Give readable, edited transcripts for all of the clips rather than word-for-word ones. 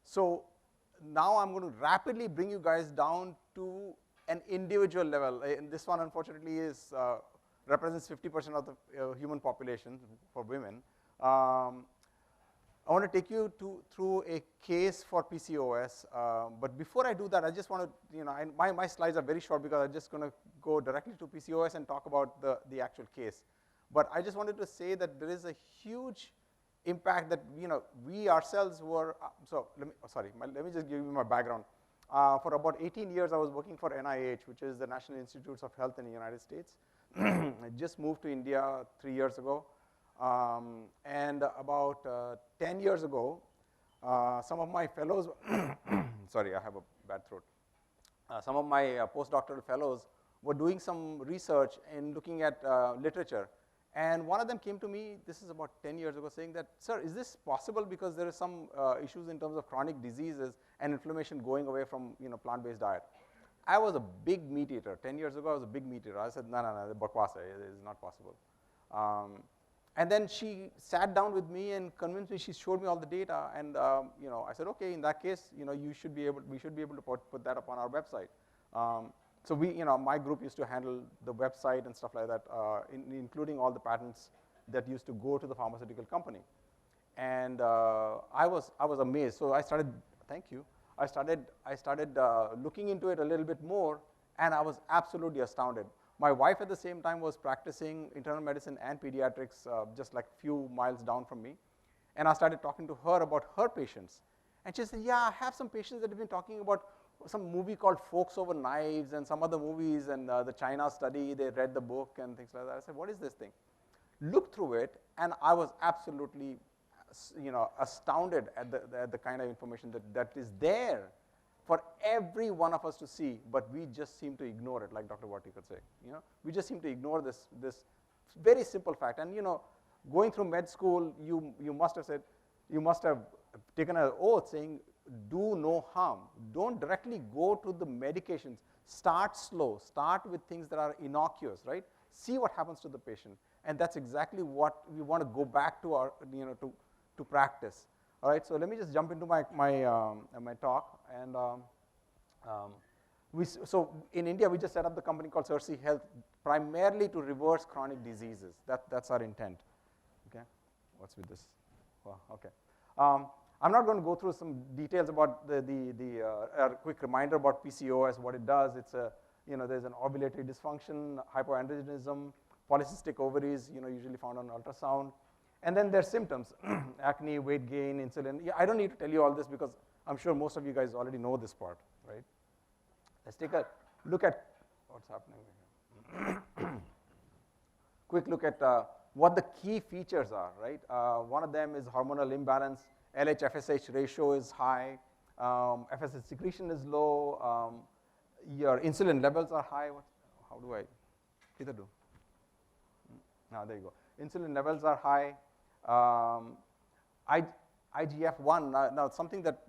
So now I'm going to rapidly bring you guys down to an individual level. And this one, unfortunately, is represents 50% of the human population for women. I want to take you through a case for PCOS, but before I do that, I just want to, my slides are very short because I'm just going to go directly to PCOS and talk about the actual case. But I just wanted to say that there is a huge impact that, we ourselves were, let me just give you my background. For about 18 years, I was working for NIH, which is the National Institutes of Health in the United States. I just moved to India 3 years ago. And about 10 years ago, some of my fellows, sorry, I have a bad throat. Some of my postdoctoral fellows were doing some research in looking at literature. And one of them came to me, this is about 10 years ago, saying that, sir, is this possible because there are some issues in terms of chronic diseases and inflammation going away from plant-based diet. I was a big meat eater. 10 years ago, I was a big meat eater. I said, no, bakwas hai, it is not possible. And then she sat down with me and convinced me. She showed me all the data, and I said, okay, in that case, we should be able to put that up on our website. So my group used to handle the website and stuff like that, including all the patents that used to go to the pharmaceutical company. And I was amazed. So I started. Thank you. I started looking into it a little bit more, and I was absolutely astounded. My wife at the same time was practicing internal medicine and pediatrics just like a few miles down from me. And I started talking to her about her patients. And she said, yeah, I have some patients that have been talking about some movie called Forks Over Knives and some other movies and the China study, they read the book and things like that. I said, what is this thing? Looked through it, and I was absolutely astounded at the kind of information that is there for every one of us to see, but we just seem to ignore it, like Dr. Wartikar said. We just seem to ignore this very simple fact. And going through med school, you must have taken an oath saying, do no harm. Don't directly go to the medications. Start slow. Start with things that are innocuous, right? See what happens to the patient, and that's exactly what we want to go back to our to practice. All right, so let me just jump into my talk. And so in India, we just set up the company called Cersei Health, primarily to reverse chronic diseases. That's our intent. Okay, what's with this? Well, okay. I'm not going to go through some details about a quick reminder about PCOS, what it does. It's there's an ovulatory dysfunction, hypoandrogenism, polycystic ovaries, usually found on ultrasound. And then there's symptoms, acne, weight gain, insulin. Yeah, I don't need to tell you all this because I'm sure most of you guys already know this part, right? Let's take a look at what's happening here. Quick look at what the key features are, right? One of them is hormonal imbalance. LH-FSH ratio is high. FSH secretion is low. Your insulin levels are high. How do I? Either do. Now, there you go. Insulin levels are high. IGF-1, now something that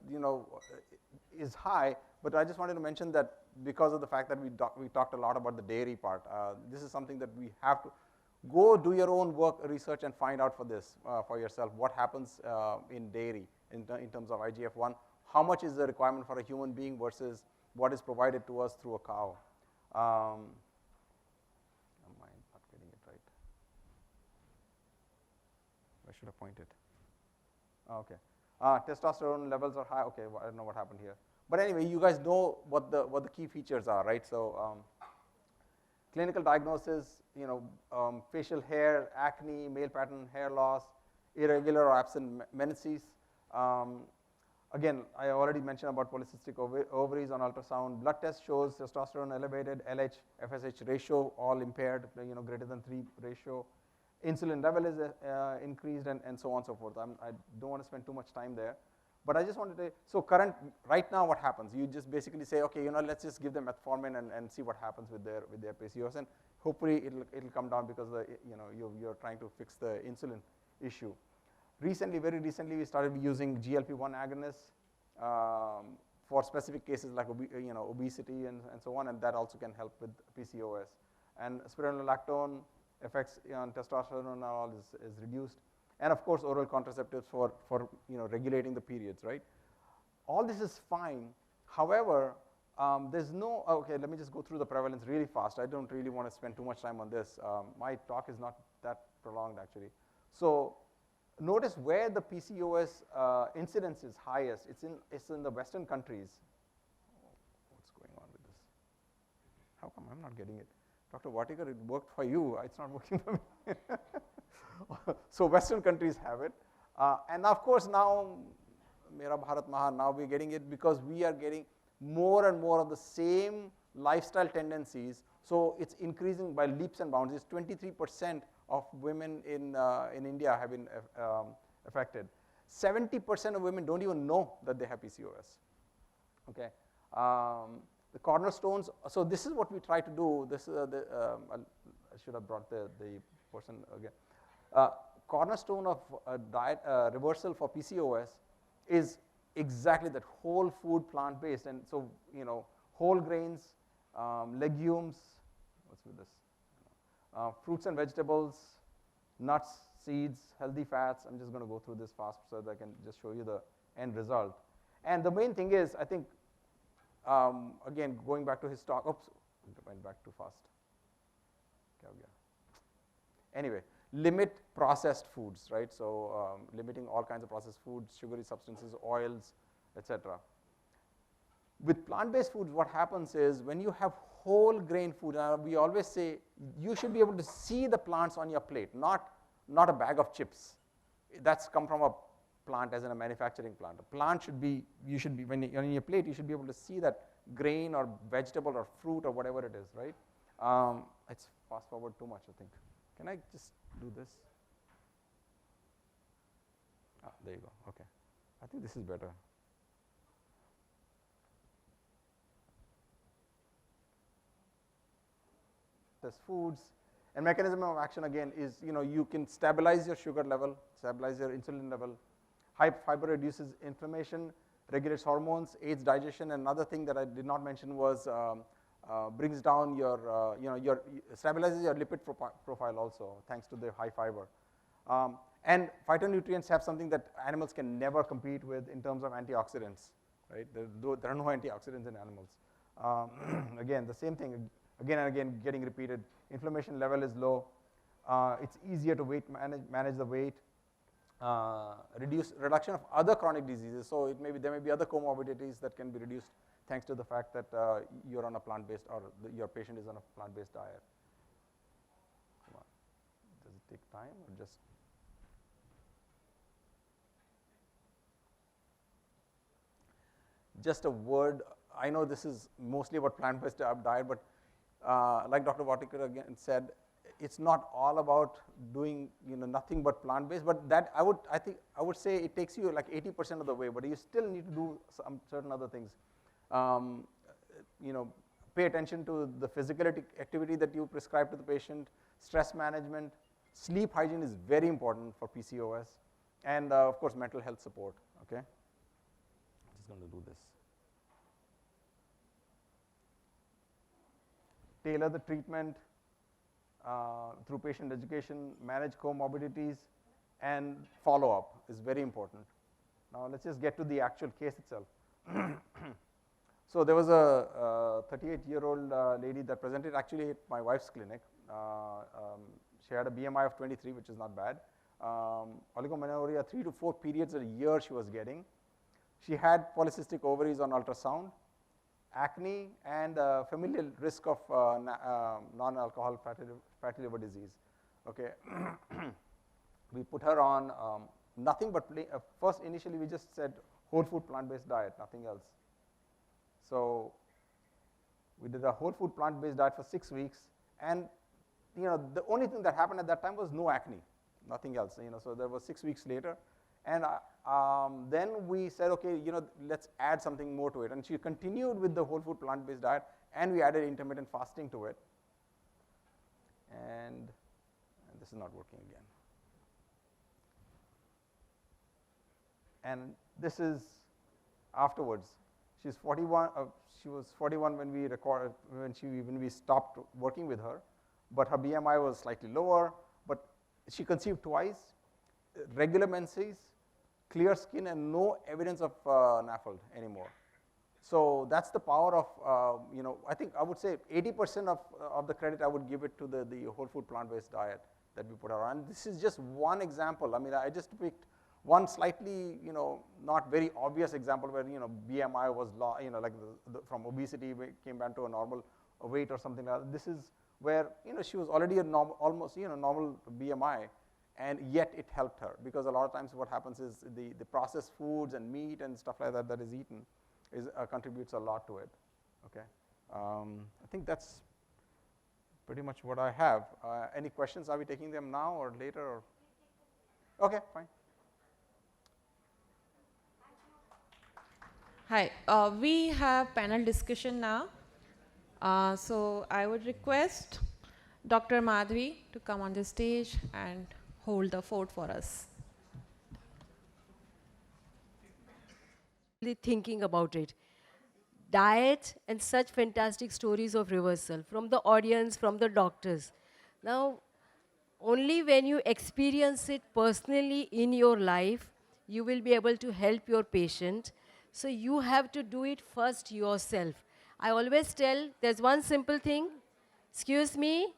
is high, but I just wanted to mention that because of the fact that we talked a lot about the dairy part, this is something that we have to go do your own work, research, and find out for this for yourself. What happens in dairy in terms of IGF-1? How much is the requirement for a human being versus what is provided to us through a cow? Should have pointed. Okay. Testosterone levels are high. Okay, well, I don't know what happened here. But anyway, you guys know what the key features are, right? So clinical diagnosis, facial hair, acne, male pattern hair loss, irregular or absent menses. Again, I already mentioned about polycystic ovaries on ultrasound. Blood test shows testosterone elevated, LH, FSH ratio all impaired, greater than 3 ratio. Insulin level is increased, and so on and so forth. I don't want to spend too much time there. But I just wanted to, so right now what happens? You just basically say, okay, let's just give them metformin and see what happens with their PCOS, and hopefully it'll come down because you're trying to fix the insulin issue. Very recently, we started using GLP-1 agonists for specific cases like obesity and so on, and that also can help with PCOS. And spironolactone effects on testosterone and all is reduced. And of course, oral contraceptives for regulating the periods, right? All this is fine. However, there's no, okay, let me just go through the prevalence really fast. I don't really want to spend too much time on this. My talk is not that prolonged, actually. So notice where the PCOS incidence is highest. It's in the Western countries. What's going on with this? How come I'm not getting it? Dr. Wartikar, it worked for you. It's not working for me. So Western countries have it. And of course now, Mera Bharat Mahan, now we're getting it because we are getting more and more of the same lifestyle tendencies. So it's increasing by leaps and bounds. It's 23% of women in India have been affected. 70% of women don't even know that they have PCOS. Okay. The cornerstones, so this is what we try to do. This is I should have brought the person again. Cornerstone of diet reversal for PCOS is exactly that, whole food, plant-based. And so, whole grains, legumes, what's with this? Fruits and vegetables, nuts, seeds, healthy fats. I'm just going to go through this fast so that I can just show you the end result. And the main thing is, I think, again, going back to his talk, oops, went back too fast. Anyway, limit processed foods, right? So limiting all kinds of processed foods, sugary substances, oils, etc. With plant-based foods, what happens is when you have whole grain food, we always say you should be able to see the plants on your plate, not a bag of chips. That's come from a plant as in a manufacturing plant. A plant should be, when you're on your plate, you should be able to see that grain or vegetable or fruit or whatever it is, right? Let's fast forward too much, I think. Can I just do this? There you go, okay. I think this is better. There's foods, and mechanism of action again is, you can stabilize your sugar level, stabilize your insulin level. High fiber reduces inflammation, regulates hormones, aids digestion. And another thing that I did not mention was brings down your, stabilizes your lipid profile also, thanks to the high fiber. And phytonutrients have something that animals can never compete with in terms of antioxidants, right? There are no antioxidants in animals. Again, the same thing, again and again getting repeated. Inflammation level is low. It's easier to manage the weight. Reduction of other chronic diseases. So there may be other comorbidities that can be reduced thanks to the fact that you're on a plant-based, or your patient is on a plant-based diet. Come on. Does it take time or just? Just a word. I know this is mostly about plant-based diet, but like Dr. Wartikar again said, it's not all about doing nothing but plant-based, but that I would say it takes you like 80% of the way, but you still need to do some certain other things. Pay attention to the physical activity that you prescribe to the patient, stress management, sleep hygiene is very important for PCOS, and of course mental health support. Okay, I'm just going to do this. Tailor the treatment through patient education, manage comorbidities, and follow-up is very important. Now let's just get to the actual case itself. So there was a 38-year-old lady that presented actually at my wife's clinic. She had a BMI of 23, which is not bad. Oligomenorrhea, 3 to 4 periods a year she was getting. She had polycystic ovaries on ultrasound, acne, and familial risk of non-alcohol fatty liver disease. Okay, we put her on nothing but first initially we just said whole food plant-based diet, nothing else. So we did a whole food plant-based diet for 6 weeks, and the only thing that happened at that time was no acne, nothing else. So there was 6 weeks later, and then we said, okay, let's add something more to it. And she continued with the whole food plant-based diet, and we added intermittent fasting to it. And this is not working again. And this is afterwards. She's 41. She was 41 when we stopped working with her, but her BMI was slightly lower. But she conceived twice. regular menses, clear skin, and no evidence of NAFLD anymore. So that's the power of, I think I would say 80% of the credit I would give it to the whole food plant-based diet that we put out. And this is just one example. I mean, I just picked one slightly, not very obvious example where, BMI was, like from obesity came back to a normal weight or something like that. This is where, she was already a almost, normal BMI, and yet it helped her, because a lot of times what happens is the processed foods and meat and stuff like that that is eaten contributes a lot to it, okay? I think that's pretty much what I have. Any questions? Are we taking them now or later? Or? Okay, fine. Hi, we have panel discussion now. So I would request Dr. Madhvi to come on the stage and hold the fort for us. Thinking about it. Diet and such fantastic stories of reversal from the audience, from the doctors. Now, only when you experience it personally in your life, you will be able to help your patient. So you have to do it first yourself. I always tell, there's one simple thing. Excuse me,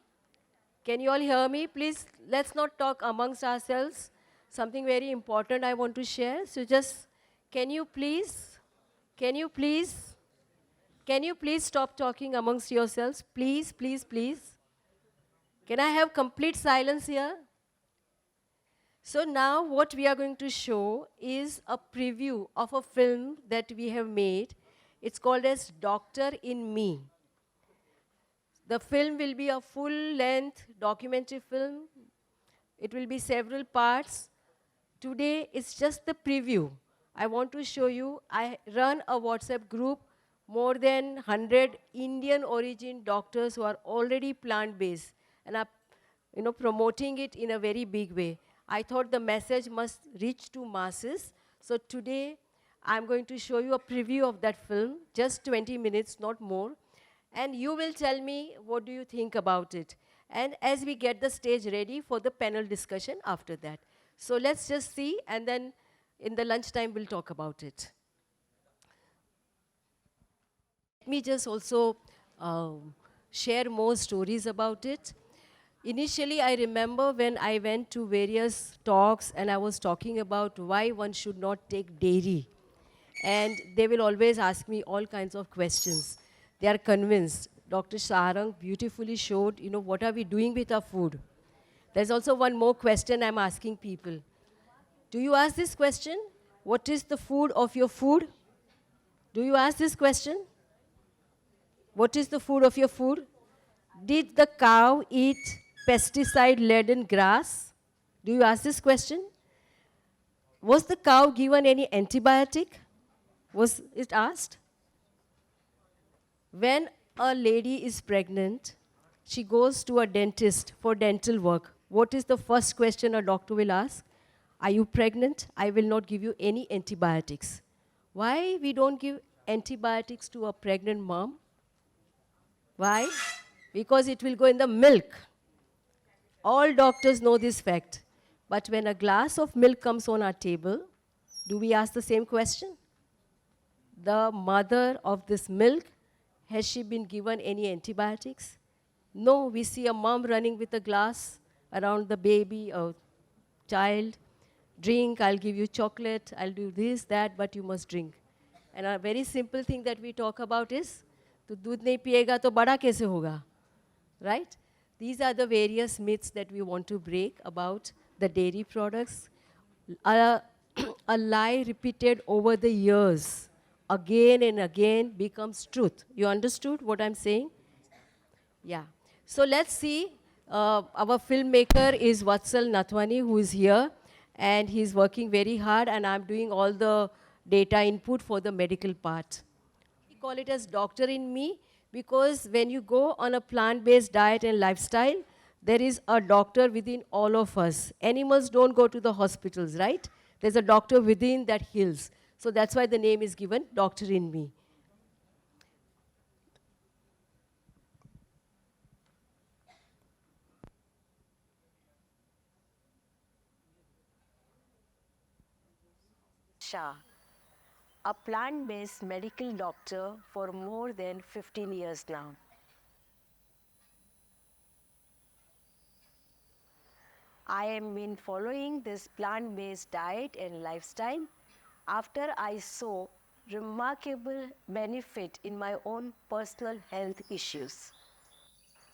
can you all hear me? Please, let's not talk amongst ourselves. Something very important I want to share. So just, can you please stop talking amongst yourselves? Please, please, please. Can I have complete silence here? So now what we are going to show is a preview of a film that we have made. It's called as Doctor in Me. The film will be a full-length documentary film. It will be several parts. Today, it's just the preview. I want to show you, I run a WhatsApp group, more than 100 Indian origin doctors who are already plant-based and are promoting it in a very big way. I thought the message must reach to masses. So today, I'm going to show you a preview of that film, just 20 minutes, not more. And you will tell me what do you think about it. And as we get the stage ready for the panel discussion after that. So let's just see, and then in the lunchtime, we'll talk about it. Let me just also share more stories about it. Initially, I remember when I went to various talks and I was talking about why one should not take dairy. And they will always ask me all kinds of questions. They are convinced. Dr. Sharang beautifully showed, what are we doing with our food? There's also one more question I'm asking people. Do you ask this question? What is the food of your food? Do you ask this question? What is the food of your food? Did the cow eat pesticide-laden grass? Do you ask this question? Was the cow given any antibiotic? Was it asked? When a lady is pregnant, she goes to a dentist for dental work. What is the first question a doctor will ask? Are you pregnant? I will not give you any antibiotics. Why we don't give antibiotics to a pregnant mom? Why? Because it will go in the milk. All doctors know this fact. But when a glass of milk comes on our table, do we ask the same question? The mother of this milk, has she been given any antibiotics? No, we see a mom running with a glass around the baby or child. Drink, I'll give you chocolate, I'll do this, that, but you must drink. And a very simple thing that we talk about is, तो दूध नहीं पिएगा तो बड़ा कैसे होगा? Right? These are the various myths that we want to break about the dairy products. A lie repeated over the years, again and again, becomes truth. You understood what I'm saying? Yeah. So let's see. Our filmmaker is Vatsal Nathwani, who is here. And he's working very hard, and I'm doing all the data input for the medical part. We call it as Doctor in Me, because when you go on a plant-based diet and lifestyle, there is a doctor within all of us. Animals don't go to the hospitals, right? There's a doctor within that heals. So that's why the name is given Doctor in Me. Shah, a plant-based medical doctor for more than 15 years now. I have been following this plant-based diet and lifestyle after I saw remarkable benefit in my own personal health issues.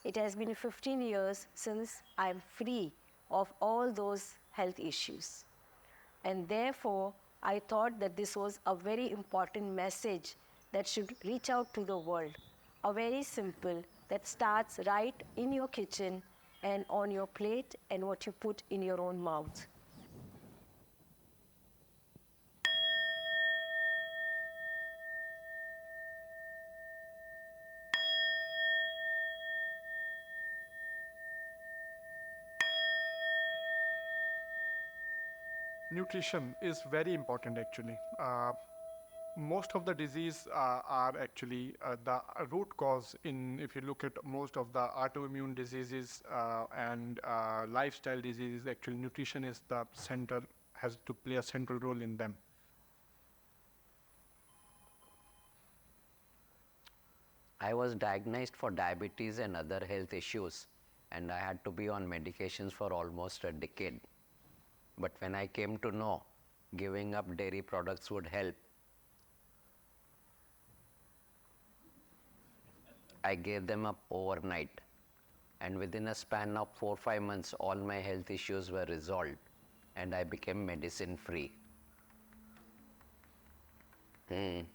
It has been 15 years since I am free of all those health issues. And therefore, I thought that this was a very important message that should reach out to the world. A very simple that starts right in your kitchen and on your plate and what you put in your own mouth. Nutrition is very important actually. Most of the disease are actually the root cause in, if you look at most of the autoimmune diseases and lifestyle diseases, actually nutrition is the center, has to play a central role in them. I was diagnosed for diabetes and other health issues, and I had to be on medications for almost a decade. But when I came to know giving up dairy products would help, I gave them up overnight. And within a span of 4-5 months, all my health issues were resolved and I became medicine free. In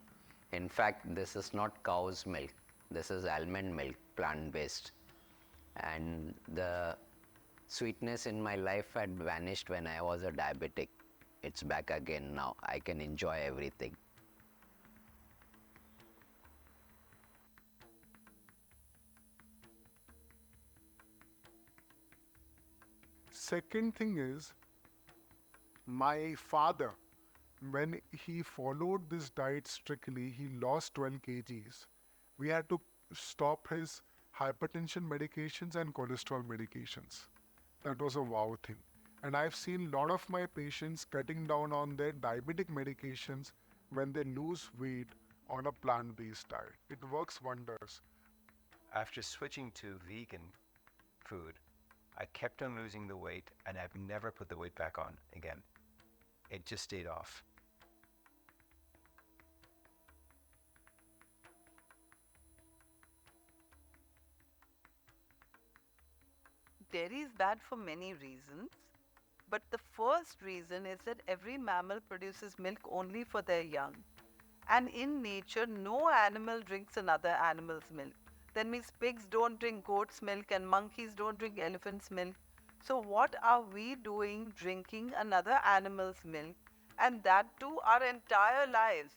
fact, this is not cow's milk. This is almond milk, plant-based. And the sweetness in my life had vanished when I was a diabetic. It's back again now. I can enjoy everything. Second thing is, my father, when he followed this diet strictly, he lost 12 kgs. We had to stop his hypertension medications and cholesterol medications. That was a wow thing. And I've seen a lot of my patients cutting down on their diabetic medications when they lose weight on a plant-based diet. It works wonders. After switching to vegan food, I kept on losing the weight and I've never put the weight back on again. It just stayed off. Dairy is bad for many reasons, but the first reason is that every mammal produces milk only for their young. And in nature, no animal drinks another animal's milk. That means pigs don't drink goat's milk and monkeys don't drink elephant's milk. So what are we doing drinking another animal's milk? And that too our entire lives.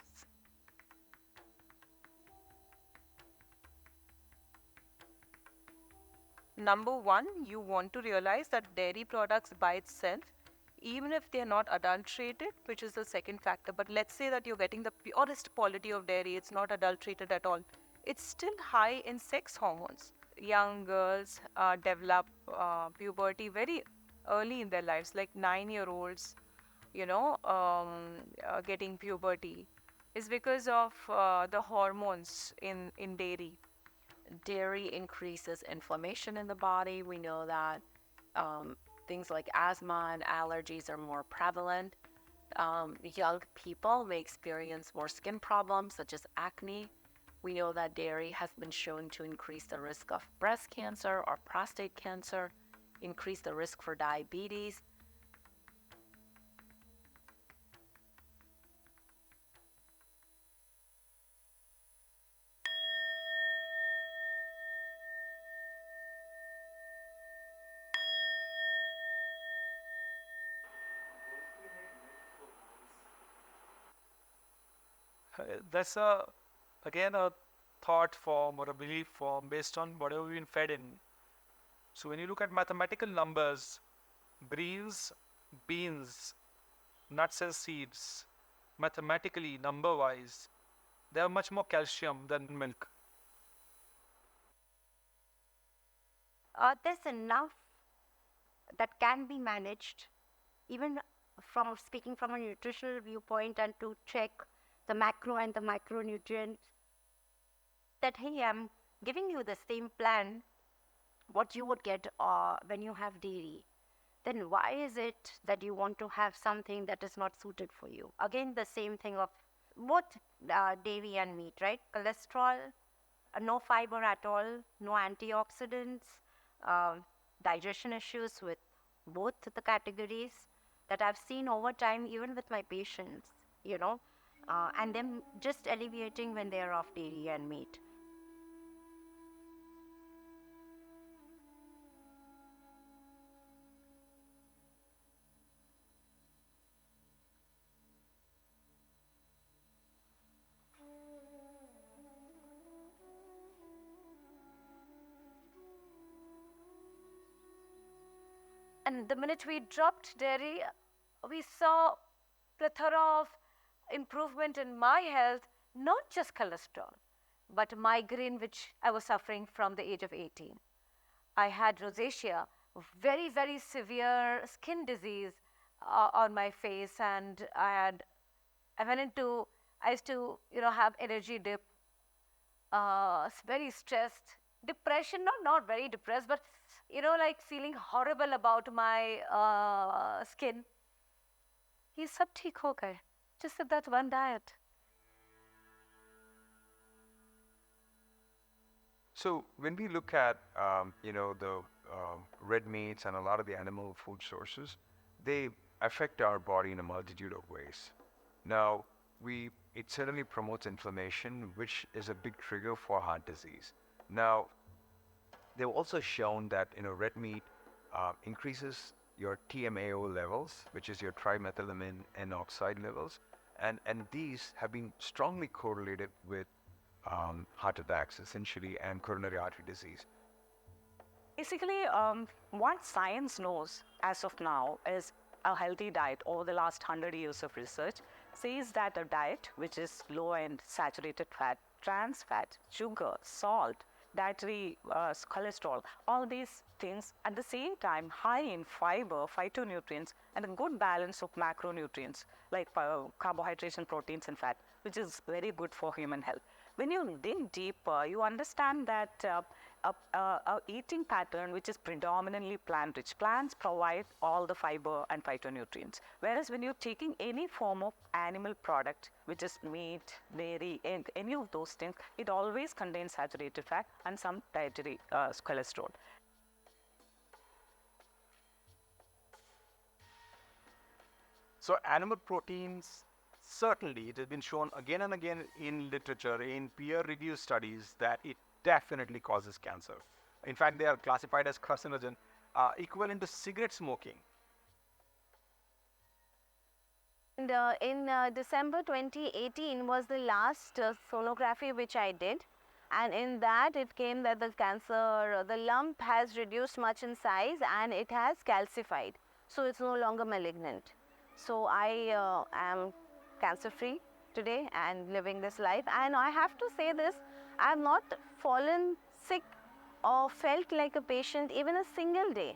Number one, you want to realize that dairy products by itself, even if they're not adulterated, which is the second factor, but let's say that you're getting the purest quality of dairy, it's not adulterated at all, it's still high in sex hormones. Young girls develop puberty very early in their lives, like 9-year-olds, getting puberty is because of the hormones in dairy. Dairy increases inflammation in the body. We know that things like asthma and allergies are more prevalent. Young people may experience more skin problems such as acne. We know that dairy has been shown to increase the risk of breast cancer or prostate cancer, increase the risk for diabetes. That's again a thought form or a belief form based on whatever we've been fed in. So when you look at mathematical numbers, beans, nuts and seeds, mathematically, number-wise, they have much more calcium than milk. There's enough that can be managed even from speaking from a nutritional viewpoint and to check the macro and the micronutrients, that hey, I'm giving you the same plan what you would get when you have dairy, then why is it that you want to have something that is not suited for you? Again, the same thing of both dairy and meat, right? Cholesterol, no fiber at all, no antioxidants, digestion issues with both the categories that I've seen over time, even with my patients, and them just alleviating when they are off dairy and meat. And the minute we dropped dairy, we saw plethora of improvement in my health, not just cholesterol, but migraine, which I was suffering from the age of 18. I had rosacea, very, very severe skin disease on my face, and I used to, have energy dip, very stressed, depression, not very depressed, but like feeling horrible about my skin. ये सब ठीक हो गए, just with that one diet. So when we look at the red meats and a lot of the animal food sources, they affect our body in a multitude of ways. Now it certainly promotes inflammation, which is a big trigger for heart disease. Now they've also shown that red meat increases your TMAO levels, which is your trimethylamine N oxide levels, and these have been strongly correlated with heart attacks, essentially, and coronary artery disease. Basically, what science knows as of now is a healthy diet over the last 100 years of research says that a diet which is low in saturated fat, trans fat, sugar, salt, dietary cholesterol, all these things at the same time high in fiber, phytonutrients, and a good balance of macronutrients like carbohydrates and proteins and fat, which is very good for human health. When you dig deeper, you understand that a eating pattern which is predominantly plant-rich. Plants provide all the fiber and phytonutrients. Whereas when you're taking any form of animal product, which is meat, dairy, egg, any of those things, it always contains saturated fat and some dietary cholesterol. So animal proteins, certainly it has been shown again and again in literature, in peer-reviewed studies, that it definitely causes cancer. In fact, they are classified as carcinogen, equivalent to cigarette smoking. And in December 2018 was the last sonography which I did, and in that it came that the cancer, the lump has reduced much in size and it has calcified, so it's no longer malignant. So I am cancer-free today and living this life, and I have to say this, I have not fallen sick or felt like a patient even a single day.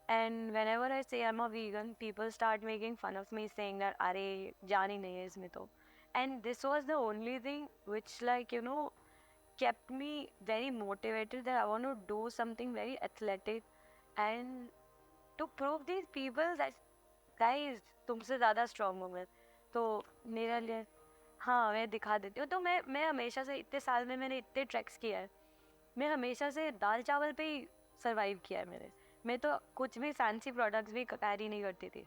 And whenever I say I'm a vegan, people start making fun of me, saying that "Arey, jaan hi nahi hai isme to." And this was the only thing which, kept me very motivated, that I want to do something very athletic and to prove these people that guys, तुमसे ज़्यादा strong हूँ मैं. तो मेरे लिए हाँ, मैं दिखा देती हूँ. तो मैं हमेशा से इतने साल में मैंने इतने ट्रैक्स किया है. मैं हमेशा से दाल चावल पे ही सर्वाइव किया है मैंने. मैं तो कुछ भी फैंसी प्रोडक्ट्स भी कैरी नहीं करती थी.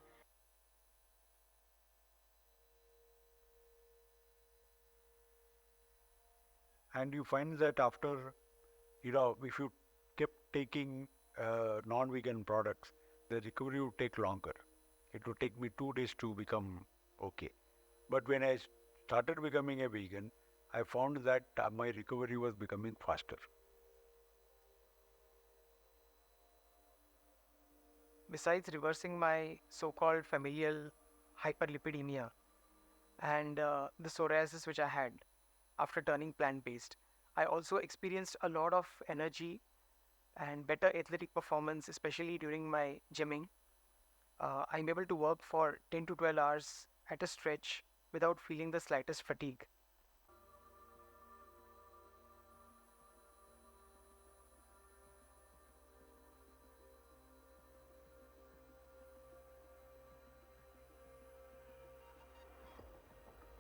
And you find that after, if you kept taking non-vegan products, the recovery would take longer. It would take me 2 days to become okay. But when I started becoming a vegan, I found that my recovery was becoming faster. Besides reversing my so-called familial hyperlipidemia, and the psoriasis which I had after turning plant-based. I also experienced a lot of energy and better athletic performance, especially during my gymming. I'm able to work for 10 to 12 hours at a stretch without feeling the slightest fatigue.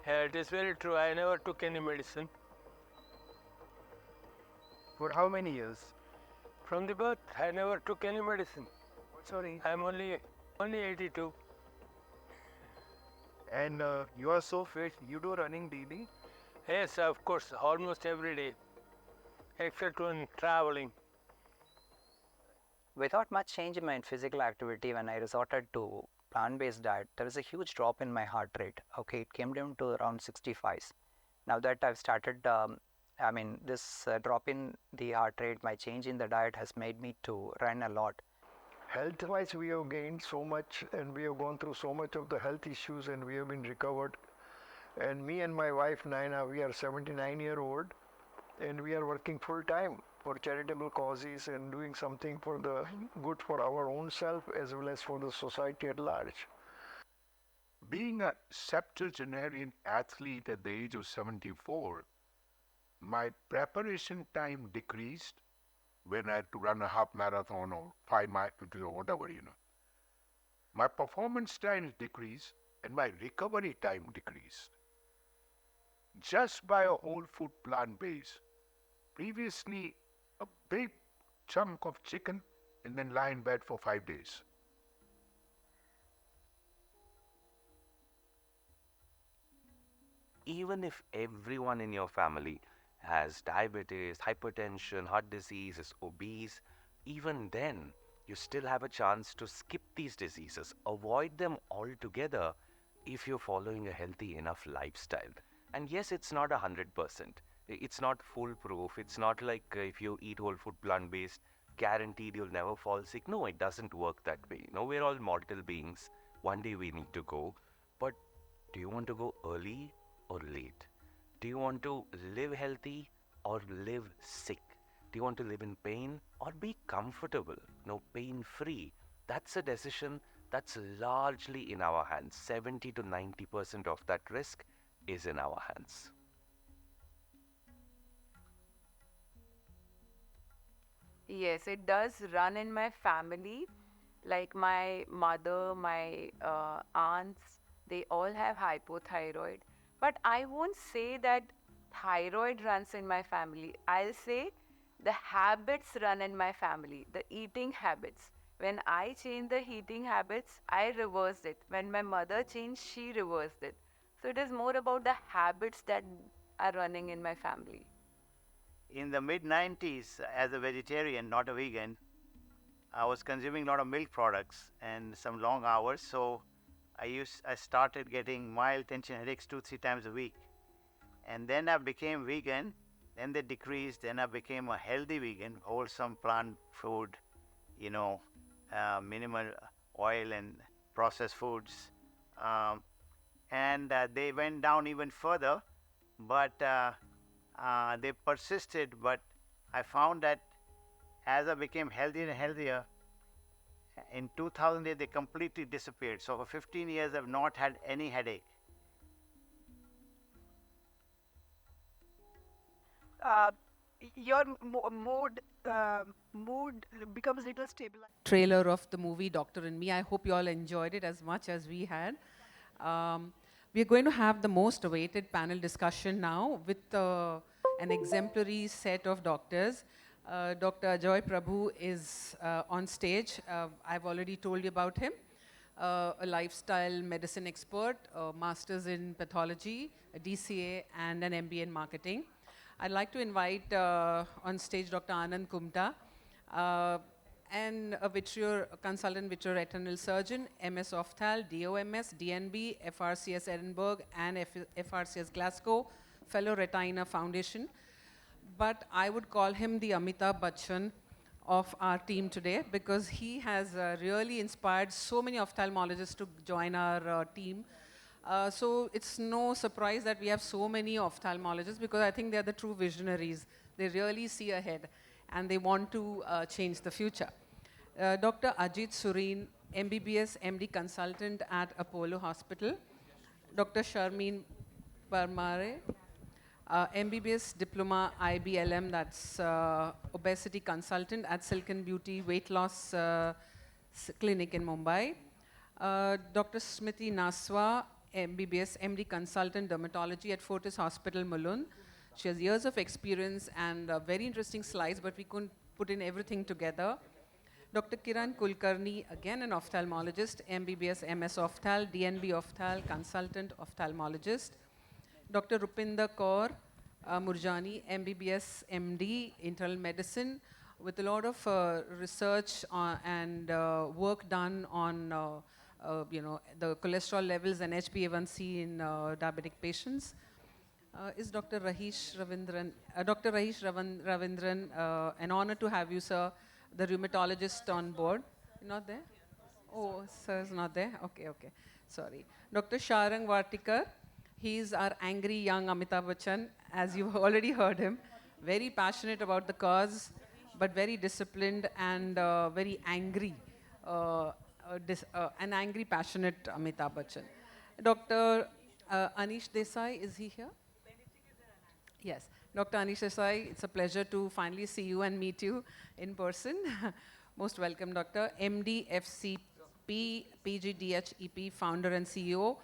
Yeah, it is very true. I never took any medicine. For how many years? From the birth, I never took any medicine. Sorry. I'm only 82. And you are so fit. You do running daily? Yes, of course, almost every day, except when traveling. Without much change in my physical activity, when I resorted to plant-based diet, there was a huge drop in my heart rate. Okay, it came down to around 65. Now that I've started, this drop in the heart rate, my change in the diet has made me to run a lot. Health-wise, we have gained so much, and we have gone through so much of the health issues, and we have been recovered. And me and my wife Naina, we are 79-year-old, and we are working full time for charitable causes and doing something for the good for our own self as well as for the society at large. Being a septuagenarian athlete at the age of 74, my preparation time decreased when I had to run a half marathon or 5 miles or whatever, My performance time decreased and my recovery time decreased. Just by a whole food plant base. Previously, a big chunk of chicken and then lie in bed for 5 days. Even if everyone in your family has diabetes, hypertension, heart disease, is obese, even then you still have a chance to skip these diseases, avoid them altogether if you're following a healthy enough lifestyle. And yes, it's not 100%. It's not foolproof. It's not like if you eat whole food plant-based, guaranteed you'll never fall sick. No, it doesn't work that way. We're all mortal beings. One day we need to go. But do you want to go early or late? Do you want to live healthy or live sick? Do you want to live in pain or be comfortable? Pain-free. That's a decision that's largely in our hands. 70 to 90% of that risk is in our hands. Yes, it does run in my family. Like my mother, my aunts, they all have hypothyroid. But I won't say that thyroid runs in my family. I'll say the habits run in my family, the eating habits. When I changed the eating habits, I reversed it. When my mother changed, she reversed it. So it is more about the habits that are running in my family. In the mid-90s, as a vegetarian, not a vegan, I was consuming a lot of milk products and some long hours, so I started getting mild tension headaches 2-3 times a week. And then I became vegan, then they decreased, then I became a healthy vegan, wholesome plant food, minimal oil and processed foods. And they went down even further, but they persisted. But I found that as I became healthier and healthier, in 2008 they completely disappeared. So for 15 years I've not had any headache. Your mood becomes a little stable. Trailer of the movie Doctor and Me. I hope you all enjoyed it as much as we had. We are going to have the most awaited panel discussion now with an exemplary set of doctors. Dr. Ajoy Prabhu is on stage. I've already told you about him. A lifestyle medicine expert, a master's in pathology, a DCA, and an MBA in marketing. I'd like to invite on stage Dr. Anand Kumta, and a consultant vitreoretinal surgeon, MS Opthal, DOMS, DNB, FRCS Edinburgh, and FRCS Glasgow, fellow Retina Foundation. But I would call him the Amitabh Bachchan of our team today, because he has really inspired so many ophthalmologists to join our team. So it's no surprise that we have so many ophthalmologists because I think they're the true visionaries. They really see ahead and they want to change the future. Dr. Ajit Surin, MBBS MD consultant at Apollo Hospital. Dr. Sharmein Barmare, MBBS Diploma IBLM, that's obesity consultant at Silken Beauty Weight Loss Clinic in Mumbai. Dr. Smriti Naswa, MBBS MD consultant dermatology at Fortis Hospital, Mulund. She has years of experience and very interesting slides, but we couldn't put in everything together. Dr. Kiran Kulkarni, again an ophthalmologist, MBBS MS Ophthal, DNB Ophthal, consultant ophthalmologist. Dr. Rupinder Kaur, Murjani, MBBS MD, internal medicine, with a lot of research and work done on the cholesterol levels and HbA1c in diabetic patients. Is Dr. Raheesh Ravindran, Ravindran, an honor to have you, sir, the rheumatologist on board. You're not there? Oh, sir is not there? Okay, okay. Sorry. Dr. Sharang Wartikar, he's our angry young Amitabh Bachchan, as you've already heard him. Very passionate about the cause, but very disciplined and very angry. An angry, passionate Amitabh Bachchan. Dr. Anish Desai, is he here? Yes. Dr. Anish Desai, it's a pleasure to finally see you and meet you in person. Most welcome, Doctor. MD, FCP, PGDHEP, founder and CEO.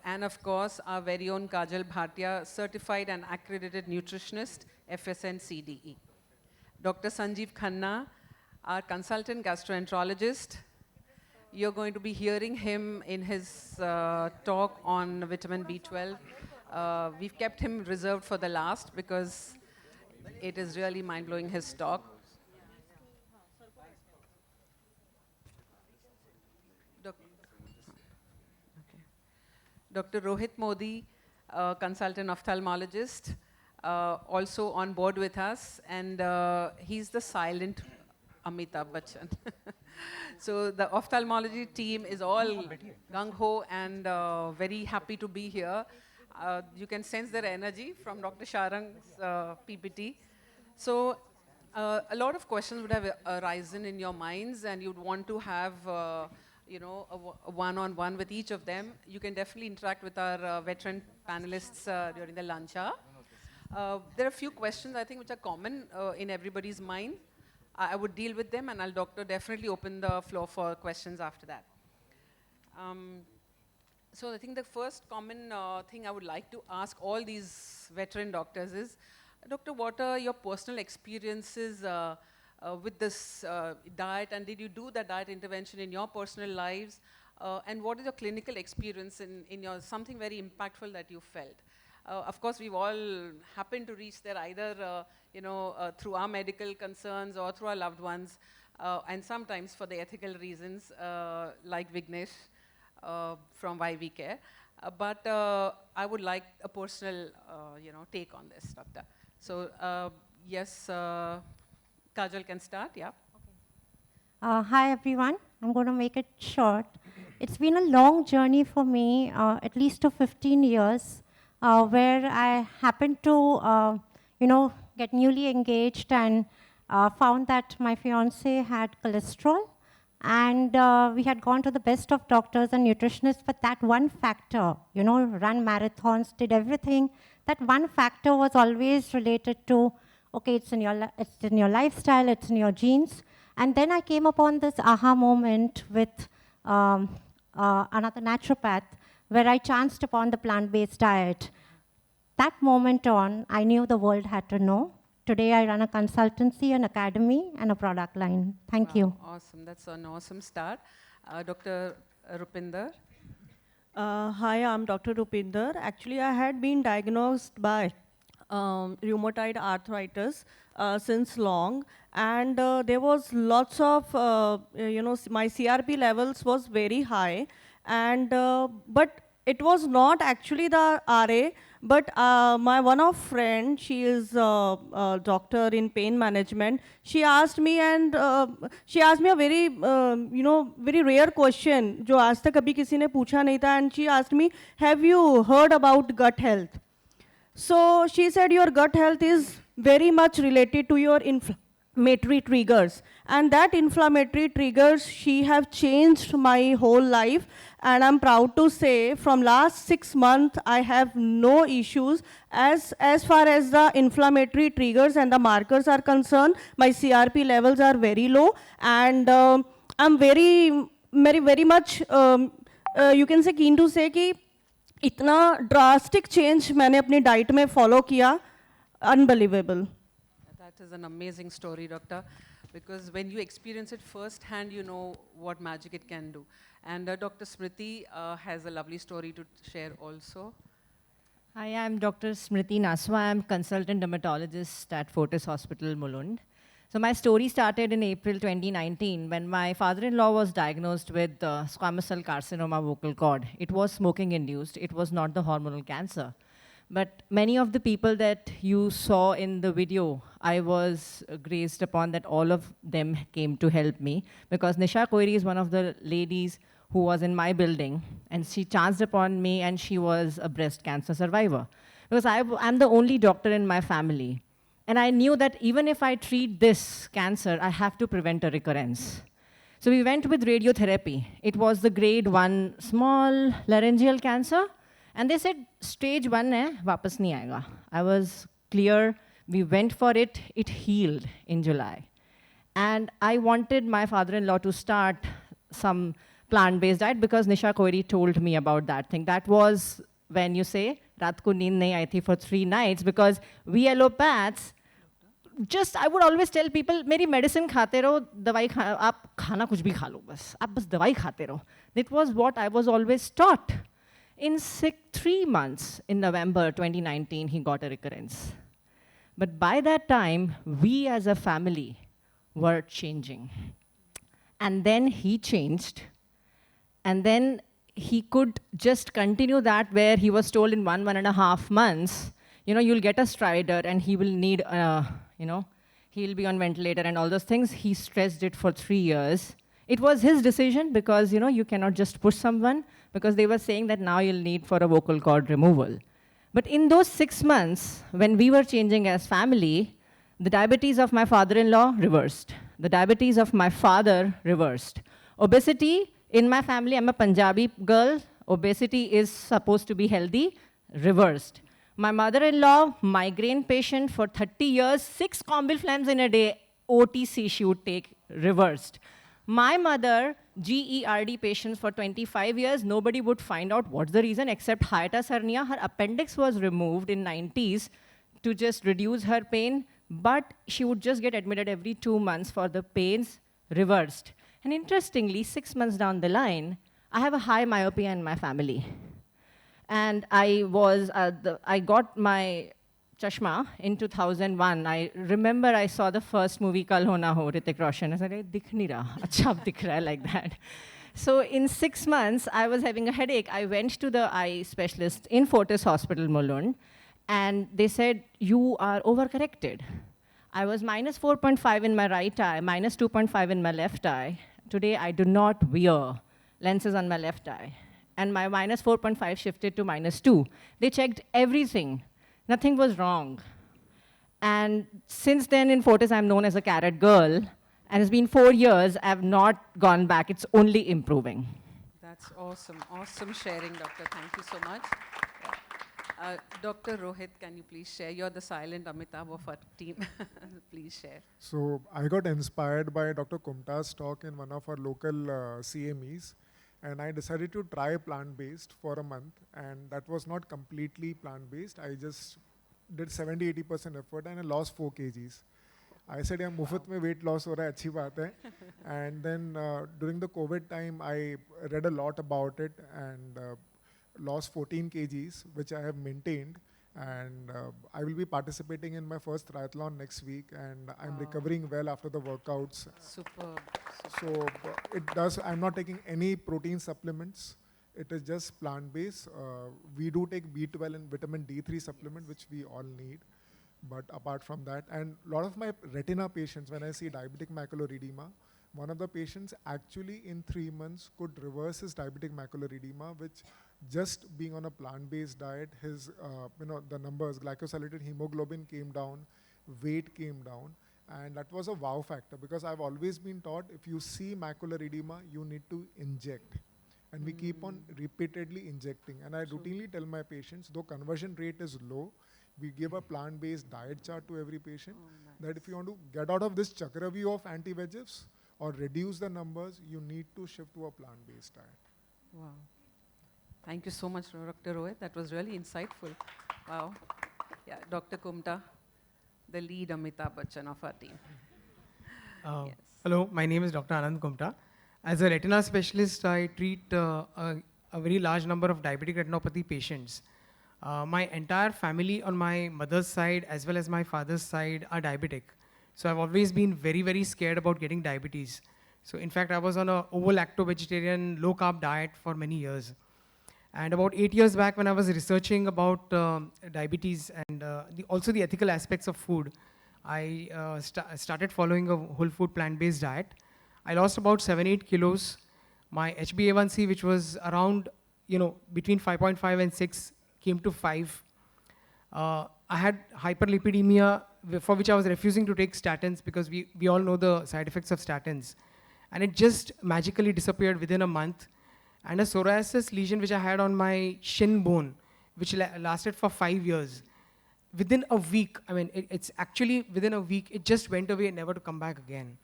And of course, our very own Kaajal Bhatia, certified and accredited nutritionist, FSN CDE. Dr. Sanjeev Khanna, our consultant gastroenterologist. You're going to be hearing him in his talk on vitamin B12. We've kept him reserved for the last because it is really mind-blowing, his talk. Dr. Rohit Modi, consultant ophthalmologist, also on board with us, and he's the silent Amitabh Bachchan. So the ophthalmology team is all gung-ho and very happy to be here. You can sense their energy from Dr. Sharang's PPT. So a lot of questions would have arisen in your minds and you'd want to have a one-on-one with each of them. You can definitely interact with our veteran panelists during the lunch hour. There are a few questions, I think, which are common in everybody's mind. I would deal with them, and I'll, Doctor, definitely open the floor for questions after that. So I think the first common thing I would like to ask all these veteran doctors is, Doctor, what are your personal experiences with this diet, and did you do the diet intervention in your personal lives? And what is your clinical experience in your, something very impactful that you felt? Of course, we've all happened to reach there either through our medical concerns or through our loved ones, and sometimes for the ethical reasons, like Vignesh from Why We Care. But I would like a personal take on this, Doctor. So yes, Kaajal can start, yeah. Hi everyone, I'm going to make it short. It's been a long journey for me, at least to 15 years, where I happened to, get newly engaged and found that my fiance had cholesterol. And we had gone to the best of doctors and nutritionists, but that one factor, run marathons, did everything. That one factor was always related to, okay, it's in your lifestyle, it's in your genes. And then I came upon this aha moment with another naturopath, where I chanced upon the plant-based diet. That moment on, I knew the world had to know. Today I run a consultancy, an academy, and a product line. Thank you. Awesome, that's an awesome start. Dr. Rupinder. Hi, I'm Dr. Rupinder. Actually, I had been diagnosed by rheumatoid arthritis since long, and there was lots of, my CRP levels was very high, and but it was not actually the RA, But my one of friend, she is a doctor in pain management. She asked me, and she asked me a very very rare question जो आज तक कभी किसी ने पूछा नहीं था. And she asked me, have you heard about gut health? So she said your gut health is very much related to your inflammatory triggers, and that inflammatory triggers, she have changed my whole life. And I'm proud to say from last 6 months I have no issues as far as the inflammatory triggers and the markers are concerned. My CRP levels are very low, and I'm very much you can say keen to say कि इतना drastic change मैंने अपनी diet में follow किया, unbelievable. That is an amazing story, Doctor, because when you experience it firsthand, you know what magic it can do. And Dr. Smriti has a lovely story to share also. Hi, I'm Dr. Smriti Naswa. I'm consultant dermatologist at Fortis Hospital, Mulund. So my story started in April 2019 when my father-in-law was diagnosed with squamous cell carcinoma vocal cord. It was smoking-induced. It was not the hormonal cancer. But many of the people that you saw in the video, I was graced upon that all of them came to help me, because Nisha Koiri is one of the ladies who was in my building, and she chanced upon me, and she was a breast cancer survivor. Because I'm the only doctor in my family. And I knew that even if I treat this cancer, I have to prevent a recurrence. So we went with radiotherapy. It was the grade 1 small laryngeal cancer. And they said, stage 1 hai, wapas nahi aayega. I was clear. We went for it. It healed in July. And I wanted my father-in-law to start some plant-based diet because Nisha Koiri told me about that thing. That was when you say, raat ko neend nahi aayi thi for 3 nights, because we allopaths, I would always tell people, मेरी medicine खाते रहो, दवाई आप खाना कुछ भी खा लो बस, आप बस दवाई खाते रहो. That was what I was always taught. In 3 months, in November 2019, he got a recurrence. But by that time, we as a family were changing. And then he changed. And then he could just continue that where he was told in 1.5 months, you'll get a stridor and he will need, he'll be on ventilator and all those things. He stressed it for 3 years. It was his decision because, you cannot just push someone, because they were saying that now you'll need for a vocal cord removal. But in those 6 months, when we were changing as family, the diabetes of my father-in-law reversed. The diabetes of my father reversed. Obesity, in my family, I'm a Punjabi girl. Obesity is supposed to be healthy, reversed. My mother-in-law, migraine patient for 30 years, 6 Combil in a day, OTC she would take, reversed. My mother, GERD patients for 25 years, nobody would find out what's the reason except hiatus hernia. Her appendix was removed in 90s to just reduce her pain, but she would just get admitted every 2 months for the pains, reversed. And interestingly, 6 months down the line, I have a high myopia in my family. And I got my chashma in 2001. I remember I saw the first movie, Kal Ho Na Ho, Hrithik Roshan. I said, dikh nahi raha, acha ab dikh raha hai, like that. So in 6 months, I was having a headache. I went to the eye specialist in Fortis Hospital, Mulund, and they said, you are overcorrected. I was minus 4.5 in my right eye, minus 2.5 in my left eye. Today, I do not wear lenses on my left eye. And my minus 4.5 shifted to minus 2. They checked everything. Nothing was wrong. And since then, in Fortis, I'm known as a carrot girl. And it's been 4 years. I've not gone back. It's only improving. That's awesome. Awesome sharing, Doctor. Thank you so much. Dr. Rohit, can you please share? You're the silent Amitabh of our team. Please share. So I got inspired by Dr. Kumta's talk in one of our local CMEs. And I decided to try plant-based for a month. And that was not completely plant-based. I just did 70-80% effort and I lost 4 kgs. I said, yeah, mufat mein weight loss ho raha hai, achhi baat hai. And then during the COVID time, I read a lot about it and lost 14 kgs, which I have maintained. And I will be participating in my first triathlon next week, and I'm recovering well after the workouts. Superb. So it does, I'm not taking any protein supplements, it is just plant-based. We do take B12 and vitamin D3 supplement, which we all need. But apart from that, and a lot of my retina patients, when I see diabetic macular edema, one of the patients actually in 3 months could reverse his diabetic macular edema, which just being on a plant-based diet, his, the numbers, glycosylated hemoglobin came down, weight came down, and that was a wow factor because I've always been taught if you see macular edema, you need to inject. And we keep on repeatedly injecting. And I routinely tell my patients, though conversion rate is low, we give a plant-based diet chart to every patient that if you want to get out of this chakravyuh of anti-VEGFs or reduce the numbers, you need to shift to a plant-based diet. Wow. Thank you so much, Dr. Rohit. That was really insightful. Wow. Yeah, Dr. Kumta, the lead Amitabh Bachchan of our team. Yes. Hello, my name is Dr. Anand Kumta. As a retina specialist, I treat a very large number of diabetic retinopathy patients. My entire family on my mother's side as well as my father's side are diabetic. So I've always been very, very scared about getting diabetes. So in fact, I was on a ovo-lacto-vegetarian low-carb diet for many years. And about 8 years back when I was researching about diabetes and also the ethical aspects of food, I started following a whole food plant-based diet. I lost about 7-8 kilos. My HbA1c, which was around, between 5.5 and 6, came to 5. I had hyperlipidemia, for which I was refusing to take statins because we all know the side effects of statins. And it just magically disappeared within a month. And a psoriasis lesion which I had on my shin bone, which lasted for 5 years. Within a week, it's actually within a week, it just went away, never to come back again.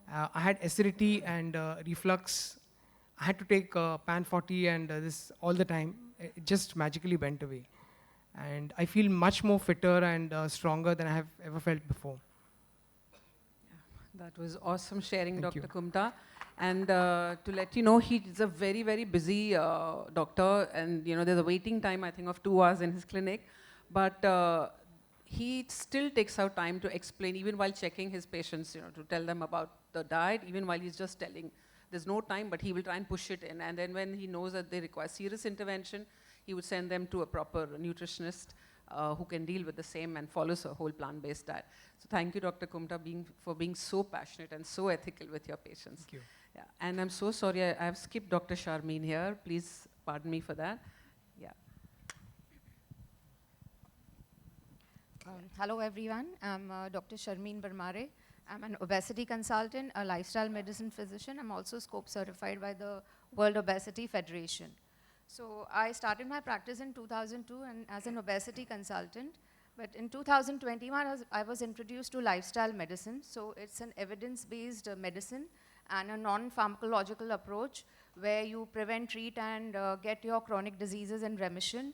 I had acidity and reflux. I had to take PAN 40 and this all the time. It just magically went away. And I feel much more fitter and stronger than I have ever felt before. That was awesome sharing, Thank Dr. you. Kumta. And to let you know, he's a very, very busy doctor. And there's a waiting time, I think, of 2 hours in his clinic. But he still takes out time to explain, even while checking his patients, to tell them about the diet, even while he's just telling. There's no time, but he will try and push it in. And then when he knows that they require serious intervention, he would send them to a proper nutritionist who can deal with the same and follows a whole plant-based diet. So thank you, Dr. Kumta, for being so passionate and so ethical with your patients. Thank you. Yeah. And I'm so sorry, I have skipped Dr. Sharmein here. Please pardon me for that. Yeah. Hello, everyone. I'm Dr. Sharmein Barmare. I'm an obesity consultant, a lifestyle medicine physician. I'm also scope certified by the World Obesity Federation. So I started my practice in 2002 and as an obesity consultant. But in 2021, I was introduced to lifestyle medicine. So it's an evidence-based medicine and a non-pharmacological approach where you prevent, treat, and get your chronic diseases in remission.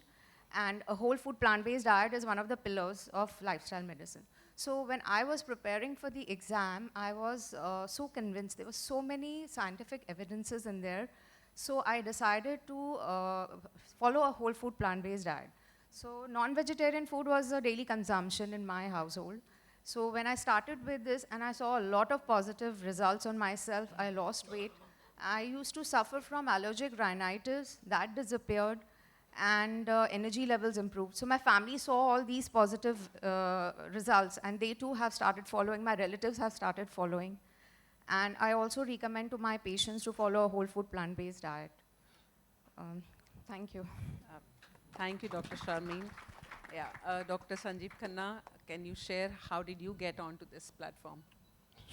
And a whole food plant-based diet is one of the pillars of lifestyle medicine. So when I was preparing for the exam, I was so convinced. There were so many scientific evidences in there. So I decided to follow a whole food plant-based diet. So non-vegetarian food was a daily consumption in my household. So when I started with this and I saw a lot of positive results on myself, I lost weight. I used to suffer from allergic rhinitis, that disappeared, and energy levels improved. So my family saw all these positive results and they too have started following, my relatives have started following. And I also recommend to my patients to follow a whole food plant-based diet. Thank you. Thank you, Dr. Sharmein. Yeah, Dr. Sanjeev Khanna, can you share how did you get onto this platform?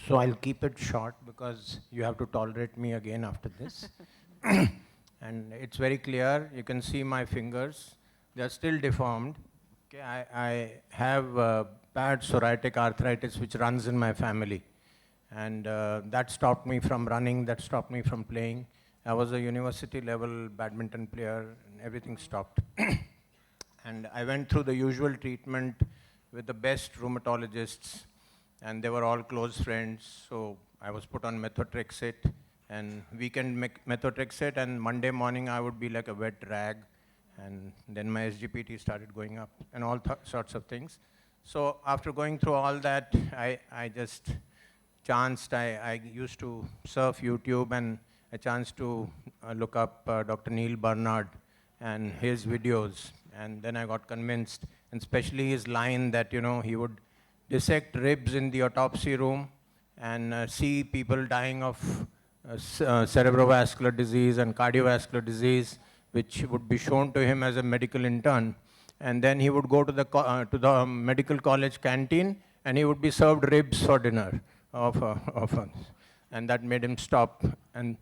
So I'll keep it short because you have to tolerate me again after this. And it's very clear, you can see my fingers, they're still deformed. Okay, I have bad psoriatic arthritis which runs in my family. And that stopped me from running, that stopped me from playing. I was a university level badminton player and everything stopped. And I went through the usual treatment with the best rheumatologists and they were all close friends. So I was put on methotrexate and weekend methotrexate and Monday morning I would be like a wet rag. And then my SGPT started going up and all sorts of things. So after going through all that, I just chanced, I used to surf YouTube and a chance to look up Dr. Neil Barnard and his videos. And then I got convinced, and especially his line that, he would dissect ribs in the autopsy room and see people dying of cerebrovascular disease and cardiovascular disease, which would be shown to him as a medical intern. And then he would go to the medical college canteen, and he would be served ribs for dinner. And that made him stop. And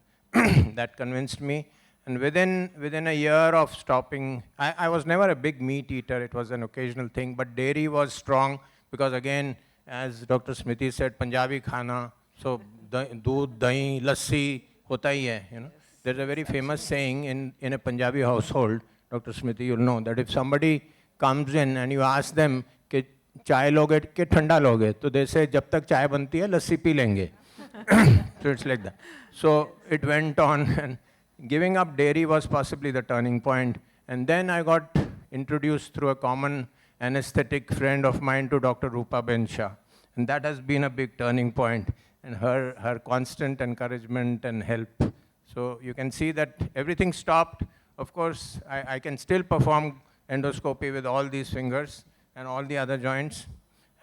that convinced me. And within a year of stopping, I was never a big meat eater. It was an occasional thing. But dairy was strong because, again, as Dr. Smriti said, Punjabi khana, so doodh, dahi, lassi, hota hi hai, There's a very famous saying in a Punjabi household, Dr. Smriti, you'll know, that if somebody comes in and you ask them, कि चाय लोगे कि ठंडा लोगे, तो they say, जब तक चाय बनती है, लस्सी पी लेंगे. So it's like that. So it went on, and giving up dairy was possibly the turning point. And then I got introduced through a common anesthetic friend of mine to Dr. Rupa Shah. And that has been a big turning point, and her constant encouragement and help. So you can see that everything stopped. Of course, I can still perform endoscopy with all these fingers and all the other joints,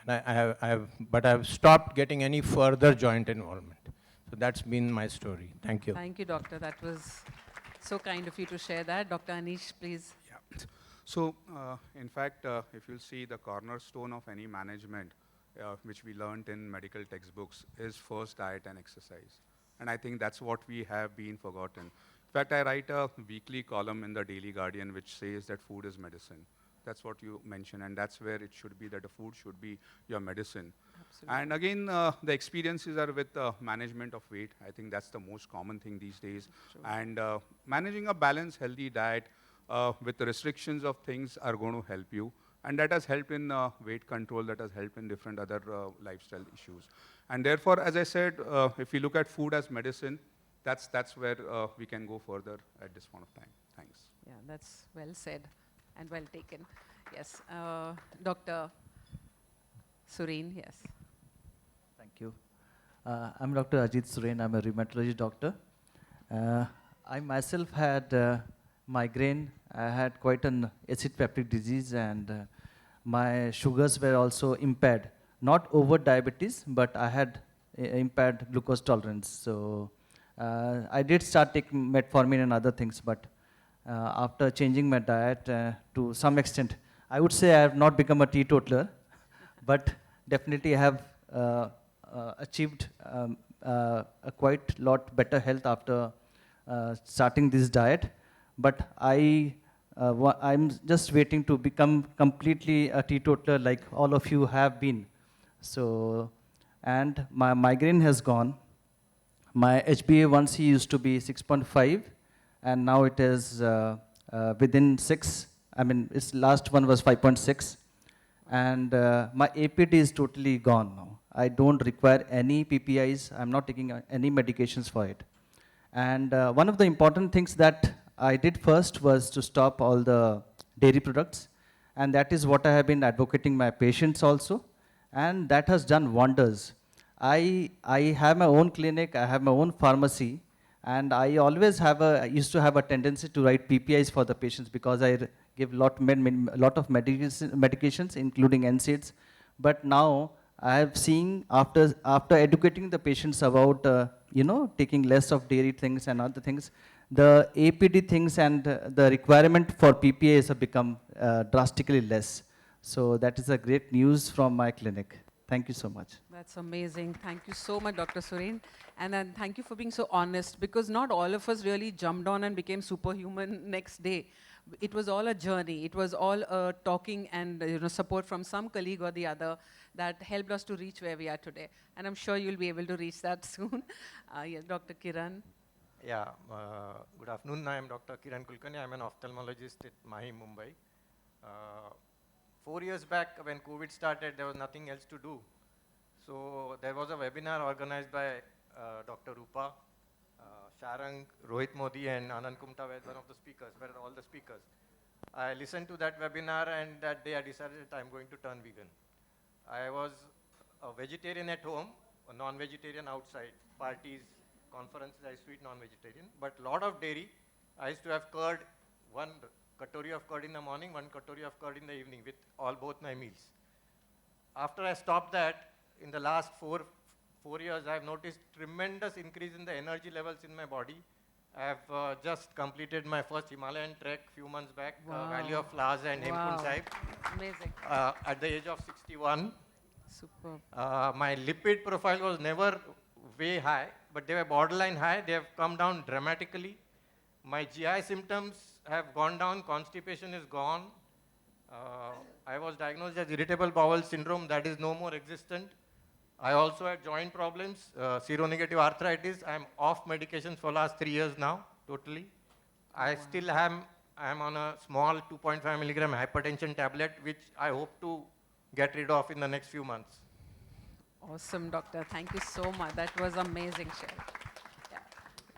and but I have stopped getting any further joint involvement. So that's been my story. Thank you. Thank you, doctor. That was so kind of you to share that. Dr. Anish, please. Yeah. So, in fact, if you'll see, the cornerstone of any management, which we learned in medical textbooks, is first diet and exercise. And I think that's what we have been forgotten. In fact, I write a weekly column in the Daily Guardian which says that food is medicine. That's what you mentioned, and that's where it should be, that the food should be your medicine. Absolutely. And again, the experiences are with management of weight. I think that's the most common thing these days. Sure. And managing a balanced, healthy diet with the restrictions of things are going to help you. And that has helped in weight control, that has helped in different other lifestyle issues. And therefore, as I said, if we look at food as medicine, that's where we can go further at this point of time. Thanks. Yeah, that's well said and well taken. Yes, Dr. Surin, yes. Thank you. I'm Dr. Ajit Surin. I'm a rheumatology doctor. I myself had migraine. I had quite an acid peptic disease, and my sugars were also impaired. Not over diabetes, but I had impaired glucose tolerance. So I did start taking metformin and other things, but after changing my diet to some extent, I would say I have not become a teetotaler, but definitely I have achieved a quite lot better health after starting this diet. But I'm just waiting to become completely a teetotaler like all of you have been. So, and my migraine has gone. My HbA1c used to be 6.5, and now it is within 6. I mean, its last one was 5.6. And my APD is totally gone now. I don't require any PPIs. I'm not taking any medications for it. And one of the important things that I did first was to stop all the dairy products. And that is what I have been advocating my patients also. And that has done wonders. I have my own clinic, I have my own pharmacy, and I always used to have a tendency to write PPIs for the patients because I give a lot of medications, including NSAIDs. But now I have seen, after educating the patients about taking less of dairy things and other things, the APD things and the requirement for PPIs have become drastically less. So that is a great news from my clinic. Thank you so much. That's amazing. Thank you so much, Dr. Surin. And then thank you for being so honest, because not all of us really jumped on and became superhuman next day. It was all a journey. It was all talking and support from some colleague or the other that helped us to reach where we are today. And I'm sure you'll be able to reach that soon. Yes, Dr. Kiran. Yeah, good afternoon. I am Dr. Kiran Kulkarni. I'm an ophthalmologist at Mahi, Mumbai. 4 years back, when COVID started, there was nothing else to do. So there was a webinar organized by Dr. Rupa, Sharang, Rohit Modi, and Anand Kumta were one of the speakers, were all the speakers. I listened to that webinar, and that day I decided that I'm going to turn vegan. I was a vegetarian at home, a non-vegetarian outside, parties, conferences, I used to eat non-vegetarian, but a lot of dairy. I used to have curd, one katori of curd in the morning, one katori of curd in the evening with both my meals. After I stopped that, in the last four years, I have noticed tremendous increase in the energy levels in my body. I have just completed my first Himalayan trek few months back, Valley of Flowers and Hemkund Sahib. Amazing. At the age of 61. Superb. My lipid profile was never way high, but they were borderline high. They have come down dramatically. My GI symptoms have gone down. Constipation is gone. I was diagnosed as irritable bowel syndrome. That is no more existent. I also had joint problems, seronegative arthritis. I'm off medications for last 3 years now, totally. I still am on a small 2.5 milligram hypertension tablet, which I hope to get rid of in the next few months. Awesome, doctor. Thank you so much. That was amazing share. Yeah.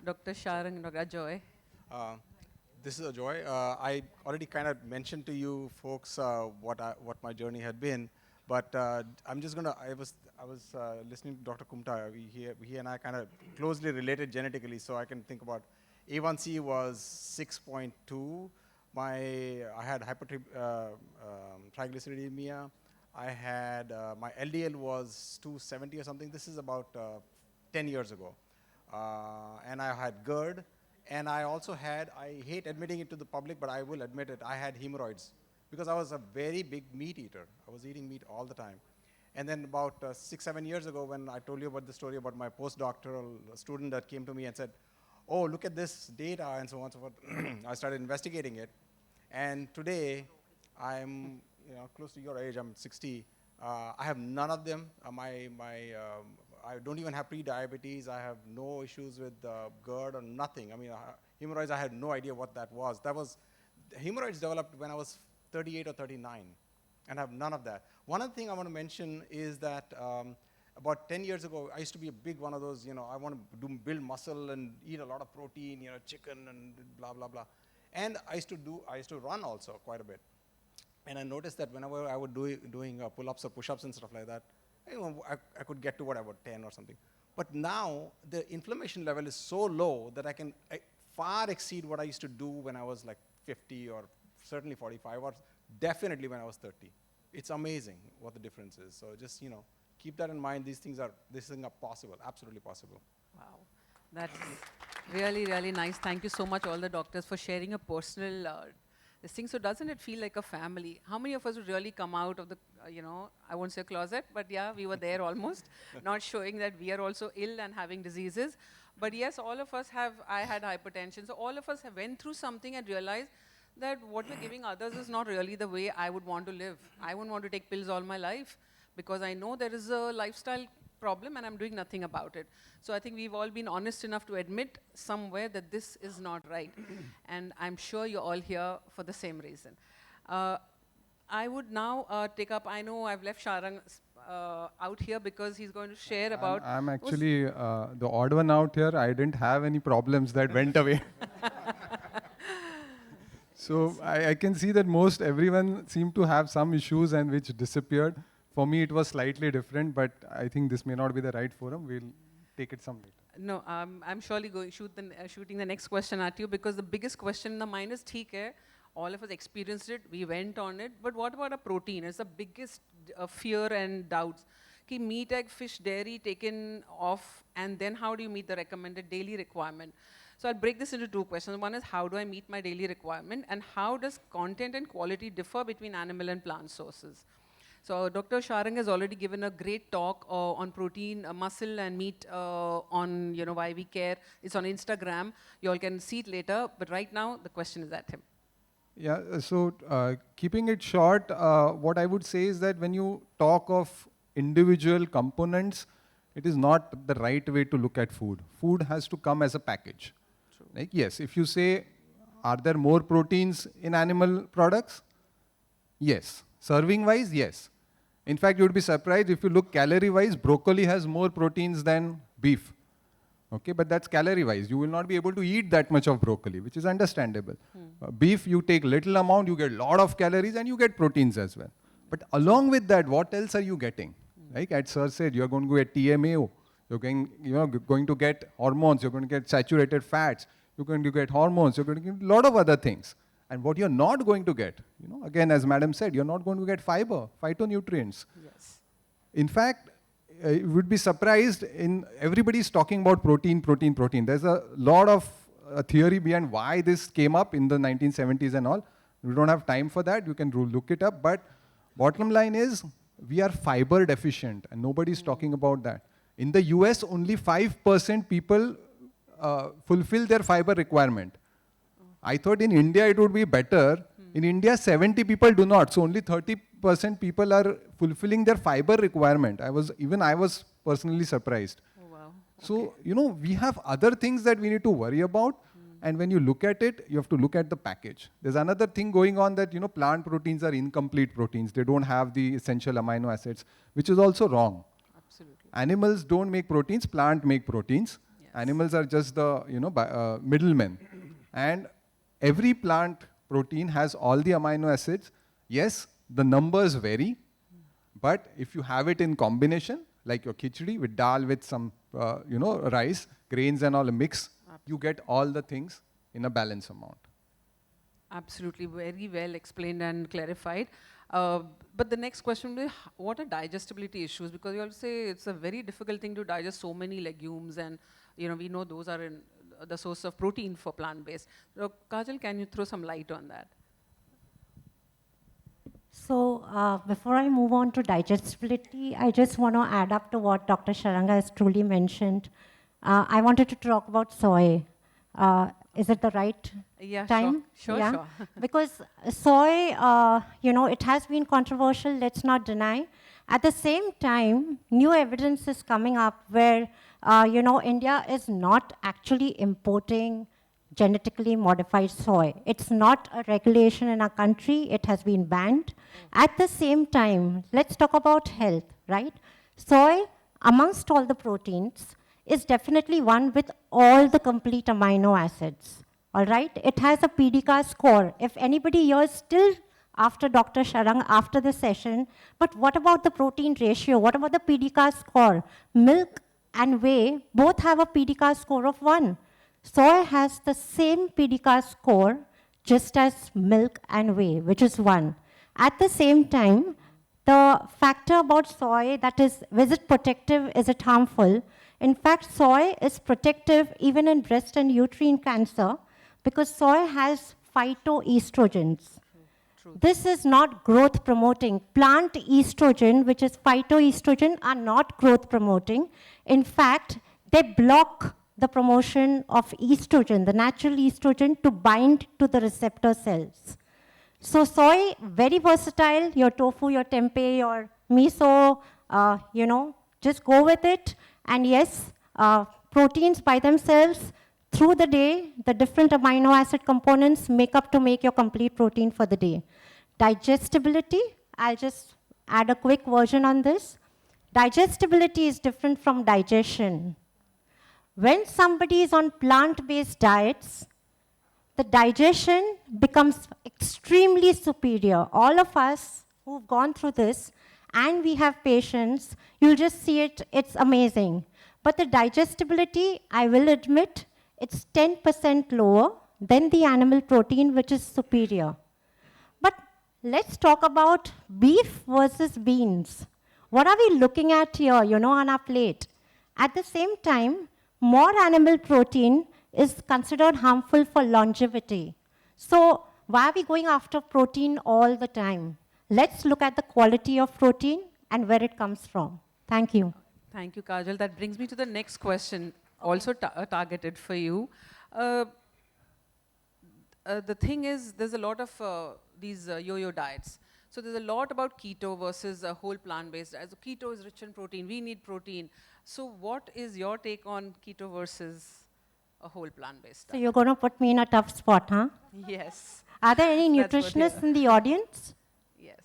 Dr. Sharang, Dr. Ajoy. This is Ajoy. I already kind of mentioned to you folks what my journey had been, but I'm just gonna. I was listening to Dr. Kumta. He and I kind of closely related genetically, so I can think about. A1C was 6.2. I had triglyceridemia. I had my LDL was 270 or something. This is about 10 years ago, and I had GERD. And I also had, I hate admitting it to the public, but I will admit it, I had hemorrhoids because I was a very big meat eater. I was eating meat all the time. And then about 6-7 years ago, when I told you about the story about my postdoctoral student that came to me and said, oh, look at this data and so on and so forth, I started investigating it. And today, I'm close to your age, I'm 60. I have none of them. I don't even have pre-diabetes. I have no issues with GERD or nothing. I mean, hemorrhoids, I had no idea what that was. Hemorrhoids developed when I was 38 or 39, and I have none of that. One other thing I want to mention is that about 10 years ago, I used to be a big one of those, I want to build muscle and eat a lot of protein, chicken and blah, blah, blah. And I used to run also quite a bit. And I noticed that whenever I would doing pull-ups or push-ups and stuff like that, I could get to whatever, 10 or something. But now the inflammation level is so low that I far exceed what I used to do when I was like 50 or certainly 45 or definitely when I was 30. It's amazing what the difference is. So just, keep that in mind. These things are possible, absolutely possible. Wow. That's really, really nice. Thank you so much, all the doctors, for sharing a personal this thing. So doesn't it feel like a family? How many of us would really come out of the, I won't say closet, but yeah, we were there almost, not showing that we are also ill and having diseases. But yes, all of us I had hypertension. So all of us have went through something and realized that what we're giving others is not really the way I would want to live. I wouldn't want to take pills all my life because I know there is a lifestyle problem and I'm doing nothing about it. So I think we've all been honest enough to admit somewhere that this is not right. And I'm sure you're all here for the same reason. I would now take up, I know I've left Sharang out here because he's going to share about... I'm actually the odd one out here. I didn't have any problems that went away. So I can see that most everyone seemed to have some issues and which disappeared. For me, it was slightly different, but I think this may not be the right forum. We'll take it some later. No, I'm surely going shooting the next question at you because the biggest question in the mind is, theek hai, all of us experienced it, we went on it, but what about a protein? It's the biggest fear and doubts. Ki meat, egg, fish, dairy taken off, and then how do you meet the recommended daily requirement? So I'll break this into two questions. One is, how do I meet my daily requirement? And how does content and quality differ between animal and plant sources? So Dr. Sharang has already given a great talk on protein, muscle and meat on why we care. It's on Instagram. You all can see it later. But right now, the question is at him. Yeah, so keeping it short, what I would say is that when you talk of individual components, it is not the right way to look at food. Food has to come as a package. Like, yes, if you say, are there more proteins in animal products? Yes. Serving-wise, yes. In fact, you would be surprised if you look calorie-wise, broccoli has more proteins than beef. Okay, but that's calorie-wise. You will not be able to eat that much of broccoli, which is understandable. Beef, you take little amount, you get a lot of calories, and you get proteins as well. But along with that, what else are you getting? Like at Sir said, you're going to get TMAO. You're going to get hormones, you're going to get saturated fats, you're going to get hormones, you're going to get a lot of other things. And what you're not going to get, again, as madam said, you're not going to get fiber, phytonutrients. Yes. In fact, you would be surprised everybody's talking about protein, protein, protein. There's a lot of theory behind why this came up in the 1970s and all. We don't have time for that. You can look it up. But bottom line is, we are fiber deficient, and nobody's talking about that. In the US, only 5% people fulfill their fiber requirement. I thought in India it would be better. In India, 70 people do not. So only 30% people are fulfilling their fiber requirement. I was personally surprised. Oh, wow. So, we have other things that we need to worry about. And when you look at it, you have to look at the package. There's another thing going on that, plant proteins are incomplete proteins. They don't have the essential amino acids, which is also wrong. Absolutely. Animals don't make proteins, plants make proteins. Yes. Animals are just the, middlemen. And every plant protein has all the amino acids. Yes, the numbers vary. But if you have it in combination, like your khichdi with dal with some, rice, grains and all a mix, you get all the things in a balanced amount. Absolutely, very well explained and clarified. But the next question will be, what are digestibility issues? Because you all say it's a very difficult thing to digest so many legumes, and we know those are the source of protein for plant-based. So, Kaajal, can you throw some light on that? So before I move on to digestibility, I just want to add up to what Dr. Sharang has truly mentioned. I wanted to talk about soy. Is it the right time? Sure. Because soy, it has been controversial, let's not deny. At the same time, new evidence is coming up where, India is not actually importing genetically modified soy. It's not a regulation in our country. It has been banned. At the same time, let's talk about health, right? Soy, amongst all the proteins, is definitely one with all the complete amino acids, all right? It has a PDCA score. If anybody here is still after Dr. Sharang, after the session, but what about the protein ratio? What about the PDCA score? Milk and whey both have a PDCA score of 1. Soy has the same PDCA score just as milk and whey, which is 1. At the same time, the factor about soy, that is it protective, is it harmful? In fact, soy is protective even in breast and uterine cancer because soy has phytoestrogens. This is not growth promoting. Plant estrogen, which is phytoestrogen, are not growth promoting. In fact, they block the promotion of estrogen, the natural estrogen, to bind to the receptor cells. So soy, very versatile. Your tofu, your tempeh, your miso, just go with it. And yes, proteins by themselves, through the day, the different amino acid components make up to make your complete protein for the day. Digestibility, I'll just add a quick version on this. Digestibility is different from digestion. When somebody is on plant-based diets, the digestion becomes extremely superior. All of us who've gone through this, and we have patients, you'll just see it, it's amazing. But the digestibility, I will admit, it's 10% lower than the animal protein, which is superior. But let's talk about beef versus beans. What are we looking at here, on our plate? At the same time, more animal protein is considered harmful for longevity. So why are we going after protein all the time? Let's look at the quality of protein and where it comes from. Thank you. Thank you, Kaajal. That brings me to the next question, also targeted for you. The thing is, there's a lot of these yo-yo diets. So there's a lot about keto versus a whole plant-based diet. So keto is rich in protein. We need protein. So what is your take on keto versus a whole plant-based diet? So you're going to put me in a tough spot, huh? Yes. Are there any nutritionists in the audience? Yes.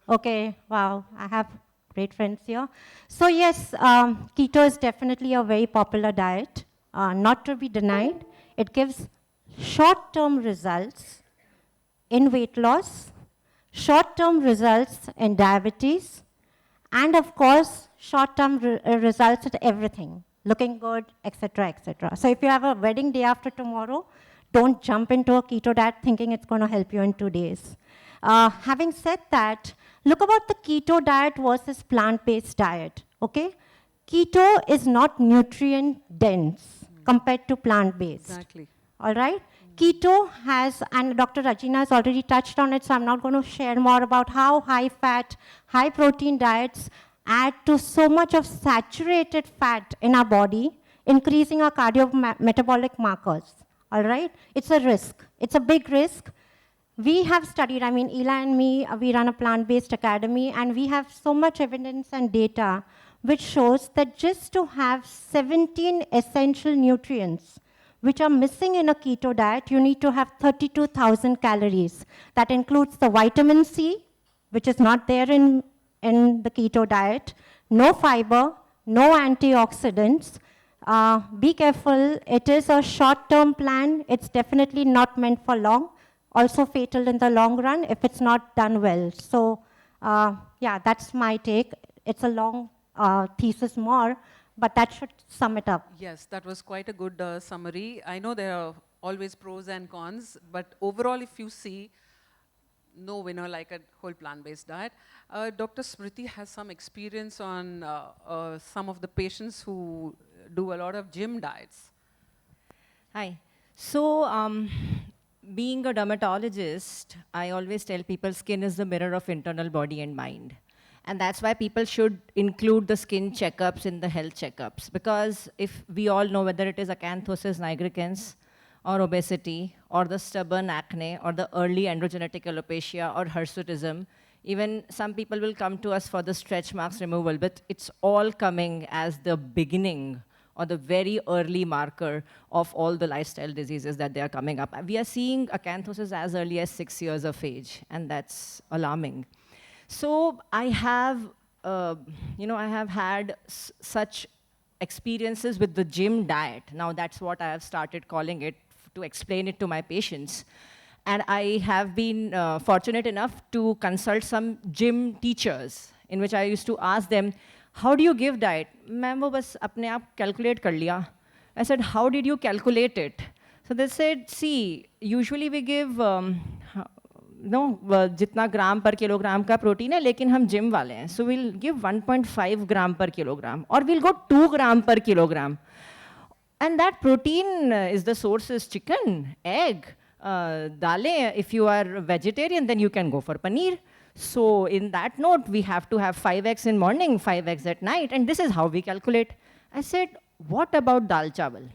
Okay, wow, I have great friends here. So yes, keto is definitely a very popular diet, not to be denied. It gives short-term results in weight loss, short-term results in diabetes, And of course, short-term results at everything, looking good, etc., etc. So if you have a wedding day after tomorrow, don't jump into a keto diet thinking it's going to help you in 2 days. Having said that, look about the keto diet versus plant-based diet, okay? Keto is not nutrient dense compared to plant-based. Exactly. All right? Keto has, and Dr. Rajeena has already touched on it, so I'm not going to share more about how high-fat, high-protein diets add to so much of saturated fat in our body, increasing our cardiometabolic markers. All right? It's a risk. It's a big risk. We have studied, I mean, Ela and me, we run a plant-based academy, and we have so much evidence and data which shows that just to have 17 essential nutrients which are missing in a keto diet, you need to have 32,000 calories. That includes the vitamin C, which is not there in the keto diet, no fiber, no antioxidants. Be careful, it is a short-term plan. It's definitely not meant for long, also fatal in the long run if it's not done well. So yeah, that's my take. It's a long thesis more, but that should sum it up. Yes, that was quite a good summary. I know there are always pros and cons, but overall, if you see, no winner like a whole plant-based diet. Dr. Smriti has some experience on some of the patients who do a lot of gym diets. Hi. So, being a dermatologist, I always tell people skin is the mirror of internal body and mind. And that's why people should include the skin checkups in the health checkups. Because if we all know whether it is acanthosis nigricans, or obesity, or the stubborn acne, or the early androgenetic alopecia, or hirsutism, even some people will come to us for the stretch marks removal, but it's all coming as the beginning or the very early marker of all the lifestyle diseases that they are coming up. We are seeing acanthosis as early as 6 years of age, and that's alarming. So I have, I have had such experiences with the gym diet. Now that's what I have started calling it to explain it to my patients. And I have been fortunate enough to consult some gym teachers in which I used to ask them, how do you give diet? Ma'am, wo bas apne aap calculate kar liya. I said, how did you calculate it? So they said, see, usually we give जितना ग्राम पर kilogram का protein है, लेकिन हम gym वाले हैं, so we'll give 1.5 gram per kilogram, or we'll go 2 gram per kilogram. And that protein is the source is chicken, egg, dale. If you are vegetarian, then you can go for paneer. So in that note, we have to have 5 eggs in morning, 5 eggs at night, and this is how we calculate. I said, what about dal chawal?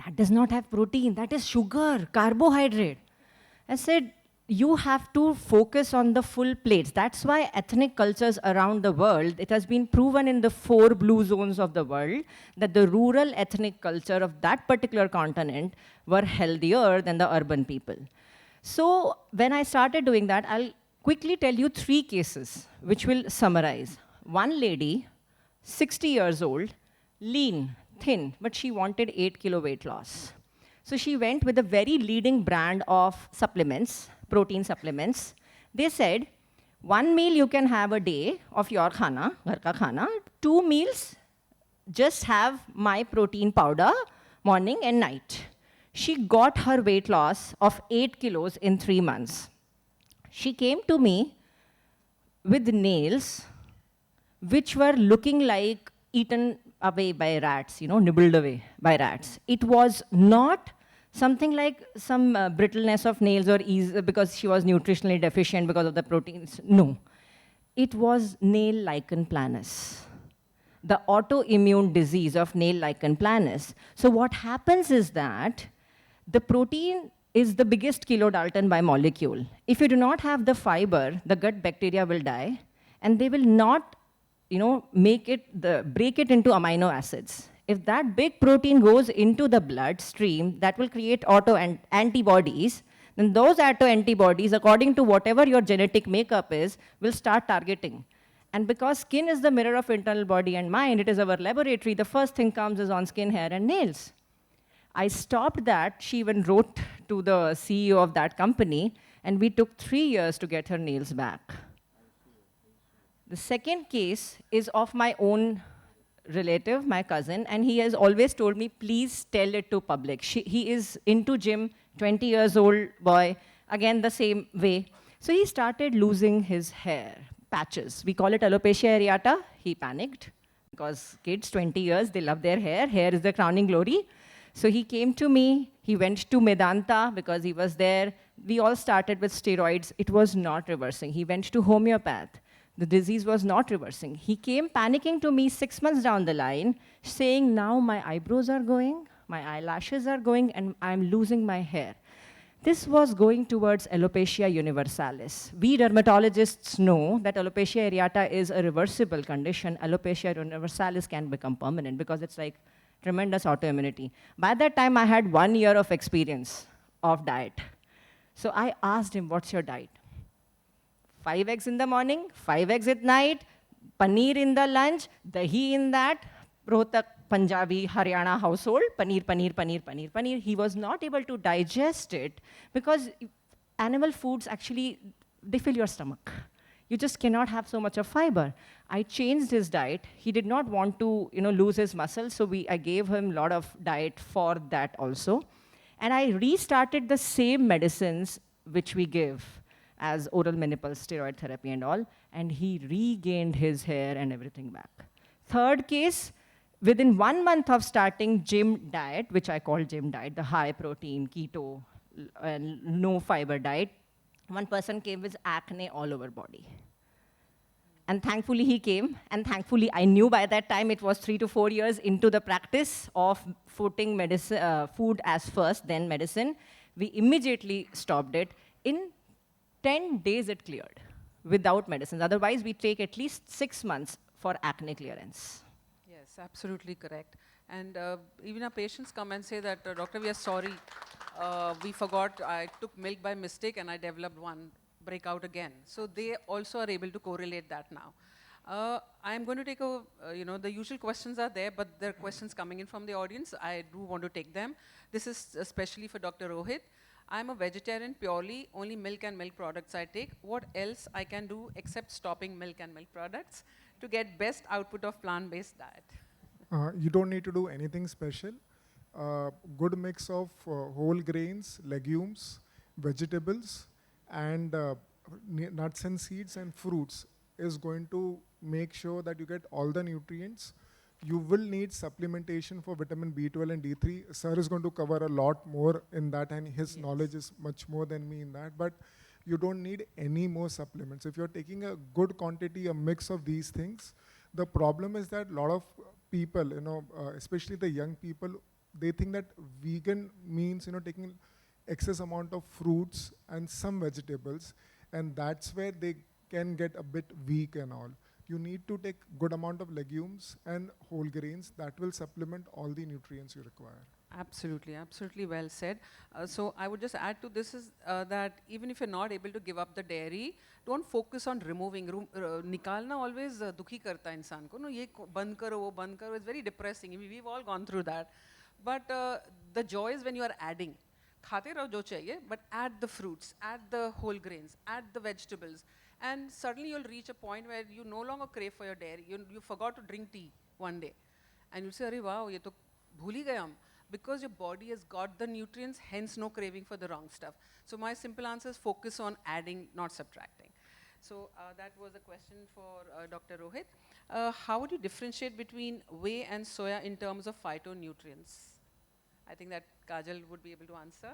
That does not have protein, that is sugar, carbohydrate. I said, you have to focus on the full plates. That's why ethnic cultures around the world, it has been proven in the 4 blue zones of the world that the rural ethnic culture of that particular continent were healthier than the urban people. So when I started doing that, I'll quickly tell you 3 cases which will summarize. One lady, 60 years old, lean, thin, but she wanted 8 kilo weight loss. So she went with a very leading brand of supplements, protein supplements. They said, 1 meal you can have a day of your khana, ghar ka khana, 2 meals, just have my protein powder, morning and night. She got her weight loss of 8 kilos in 3 months. She came to me with nails which were looking like eaten away by rats, nibbled away by rats. It was not something like some brittleness of nails or ease because she was nutritionally deficient because of the proteins. No. It was nail lichen planus, the autoimmune disease of nail lichen planus. So what happens is that the protein is the biggest kilodalton by molecule. If you do not have the fiber, the gut bacteria will die, and they will not break it into amino acids. If that big protein goes into the bloodstream, that will create antibodies. Then those autoantibodies, according to whatever your genetic makeup is, will start targeting. And because skin is the mirror of internal body and mind, it is our laboratory, the first thing comes is on skin, hair, and nails. I stopped that. She even wrote to the CEO of that company, and we took 3 years to get her nails back. The second case is of my own relative, my cousin, and he has always told me, please tell it to public. He is into gym, 20 years old boy, again the same way. So he started losing his hair, patches. We call it alopecia areata. He panicked because kids, 20 years, they love their hair. Hair is the crowning glory. So he came to me, he went to Medanta because he was there. We all started with steroids. It was not reversing. He went to homeopath. The disease was not reversing. He came panicking to me 6 months down the line, saying, now my eyebrows are going, my eyelashes are going, and I'm losing my hair. This was going towards alopecia universalis. We dermatologists know that alopecia areata is a reversible condition. Alopecia universalis can become permanent because it's like tremendous autoimmunity. By that time, I had 1 year of experience of diet. So I asked him, what's your diet? 5 eggs in the morning, 5 eggs at night, paneer in the lunch, dahi in that, Rohtak, Punjabi, Haryana household, paneer, paneer, paneer, paneer, paneer. He was not able to digest it because animal foods actually, they fill your stomach. You just cannot have so much of fiber. I changed his diet. He did not want to lose his muscles, so I gave him a lot of diet for that also. And I restarted the same medicines which we give as oral menopause, steroid therapy and all, and he regained his hair and everything back. Third case, within 1 month of starting gym diet, which I call gym diet, the high protein, keto, and no fiber diet, one person came with acne all over body. And thankfully he came, and thankfully I knew by that time it was 3 to 4 years into the practice of putting food as first, then medicine. We immediately stopped it. In 10 days it cleared without medicines. Otherwise, we take at least 6 months for acne clearance. Yes, absolutely correct. And even our patients come and say that, doctor, we are sorry. We forgot, I took milk by mistake and I developed one breakout again. So they also are able to correlate that now. I'm going to take the usual questions are there, but there are questions coming in from the audience. I do want to take them. This is especially for Dr. Rohit. I'm a vegetarian purely, only milk and milk products I take. What else I can do except stopping milk and milk products to get best output of plant-based diet? You don't need to do anything special. Good mix of whole grains, legumes, vegetables, and nuts and seeds and fruits is going to make sure that you get all the nutrients. You will need supplementation for vitamin B12 and D3. Sir is going to cover a lot more in that, and his knowledge is much more than me in that. But you don't need any more supplements. If you're taking a good quantity, a mix of these things, the problem is that a lot of people, especially the young people, they think that vegan means, taking excess amount of fruits and some vegetables, and that's where they can get a bit weak and all. You need to take good amount of legumes and whole grains that will supplement all the nutrients you require. Absolutely, absolutely well said. So I would just add to this is that even if you're not able to give up the dairy, don't focus on removing. Nikalna always dukhi karta hai insaan ko. No, ye band karo, wo band karo. It's very depressing. We've all gone through that. But the joy is when you are adding. Khate raho jo chahiye, but add the fruits, add the whole grains, add the vegetables. And suddenly you'll reach a point where you no longer crave for your dairy. You forgot to drink tea one day. And you say, Arey wow, ye to bhul hi gaye hum. Because your body has got the nutrients, hence no craving for the wrong stuff. So my simple answer is focus on adding, not subtracting. So that was a question for Dr. Rohit. How would you differentiate between whey and soya in terms of phytonutrients? I think that Kaajal would be able to answer.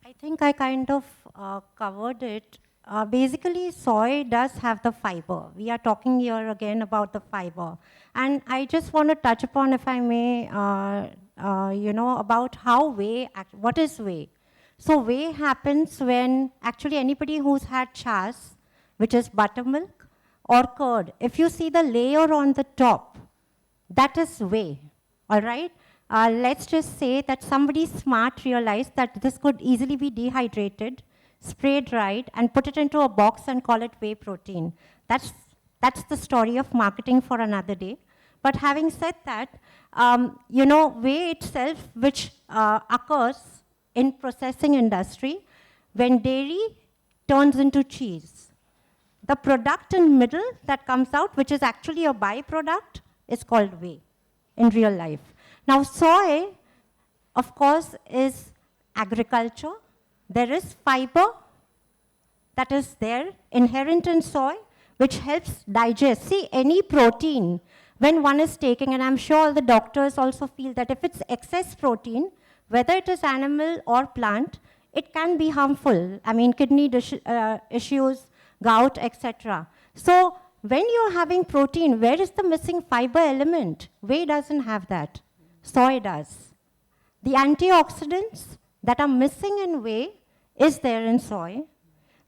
I think I kind of covered it. Basically, soy does have the fiber. We are talking here again about the fiber. And I just want to touch upon, if I may, about how whey, what is whey? So whey happens when actually anybody who's had chas, which is buttermilk, or curd, if you see the layer on the top, that is whey, all right? Let's just say that somebody smart realized that this could easily be dehydrated, spray dried, and put it into a box and call it whey protein. That's the story of marketing for another day. But having said that, whey itself, which occurs in processing industry, when dairy turns into cheese. The product in middle that comes out, which is actually a byproduct, is called whey in real life. Now soy, of course, is agriculture. There is fiber that is there, inherent in soy, which helps digest. See, any protein, when one is taking, and I'm sure all the doctors also feel that if it's excess protein, whether it is animal or plant, it can be harmful. I mean, kidney issues, gout, etc. So when you're having protein, where is the missing fiber element? Whey doesn't have that. Soy does. The antioxidants that are missing in whey is there in soy.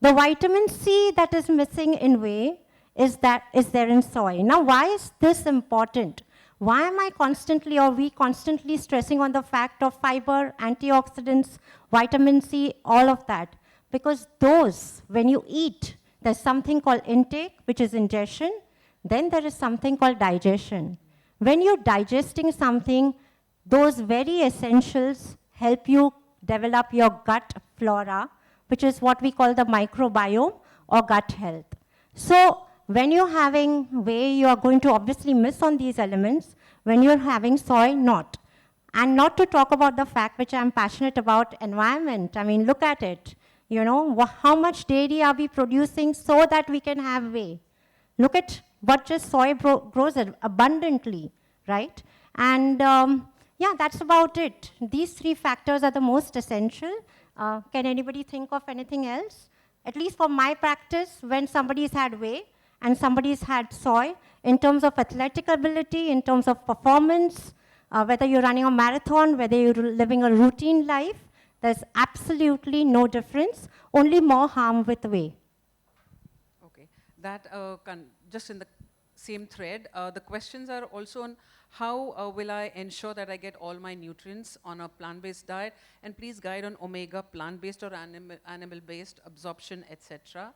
The vitamin C that is missing in whey is there in soy. Now, why is this important? Why am I constantly, or we constantly stressing on the fact of fiber, antioxidants, vitamin C, all of that? Because those, when you eat, there's something called intake, which is ingestion. Then there is something called digestion. When you're digesting something, those very essentials help you develop your gut flora, which is what we call the microbiome or gut health. So when you're having whey, you are going to obviously miss on these elements. When you're having soy, not. And not to talk about the fact which I'm passionate about, environment. I mean, look at it. You know, how much dairy are we producing so that we can have whey? Look at what just soy grows abundantly, right? And yeah, that's about it. These three factors are the most essential. Can anybody think of anything else? At least for my practice, when somebody's had whey and somebody's had soy, in terms of athletic ability, in terms of performance, whether you're running a marathon, whether you're living a routine life, there's absolutely no difference, only more harm with whey. Okay, that just in the same thread, the questions are also on how will I ensure that I get all my nutrients on a plant-based diet, and please guide on omega, plant-based or animal-based absorption, etc.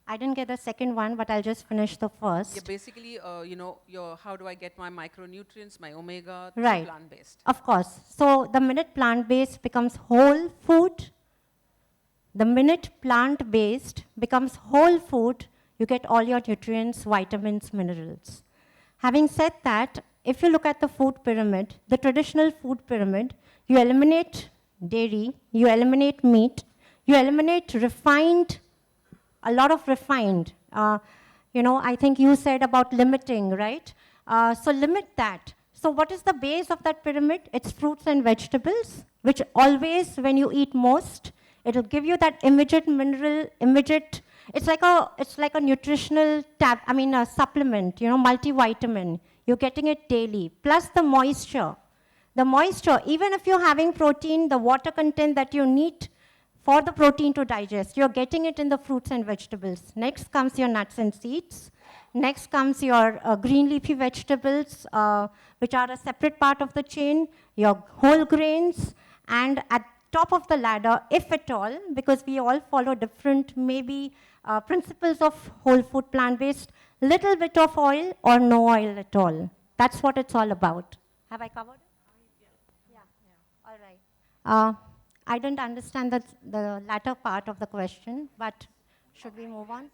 I didn't get the second one, but I'll just finish the first. Yeah, basically, you know, how do I get my micronutrients, my omega, right. plant-based? Of course. So the minute plant-based becomes whole food, the minute plant-based becomes whole food, you get all your nutrients, vitamins, minerals. Having said that, if you look at the food pyramid, the traditional food pyramid, you eliminate dairy, you eliminate meat, you eliminate refined, a lot of refined. You know, I think you said about limiting, right? So limit that. So what is the base of that pyramid? It's fruits and vegetables, which always, when you eat most, it'll give you that immediate mineral, immediate, it's like a nutritional a supplement, you know, multivitamin. You're getting it daily, plus the moisture. The moisture, even if you're having protein, the water content that you need for the protein to digest, you're getting it in the fruits and vegetables. Next comes your nuts and seeds. Next comes your green leafy vegetables, which are a separate part of the chain, your whole grains, and at top of the ladder, if at all, because we all follow different maybe principles of whole food plant-based, little bit of oil or no oil at all. That's what it's all about. Have I covered it? Yeah. All right. I didn't understand the latter part of the question, but should we move on?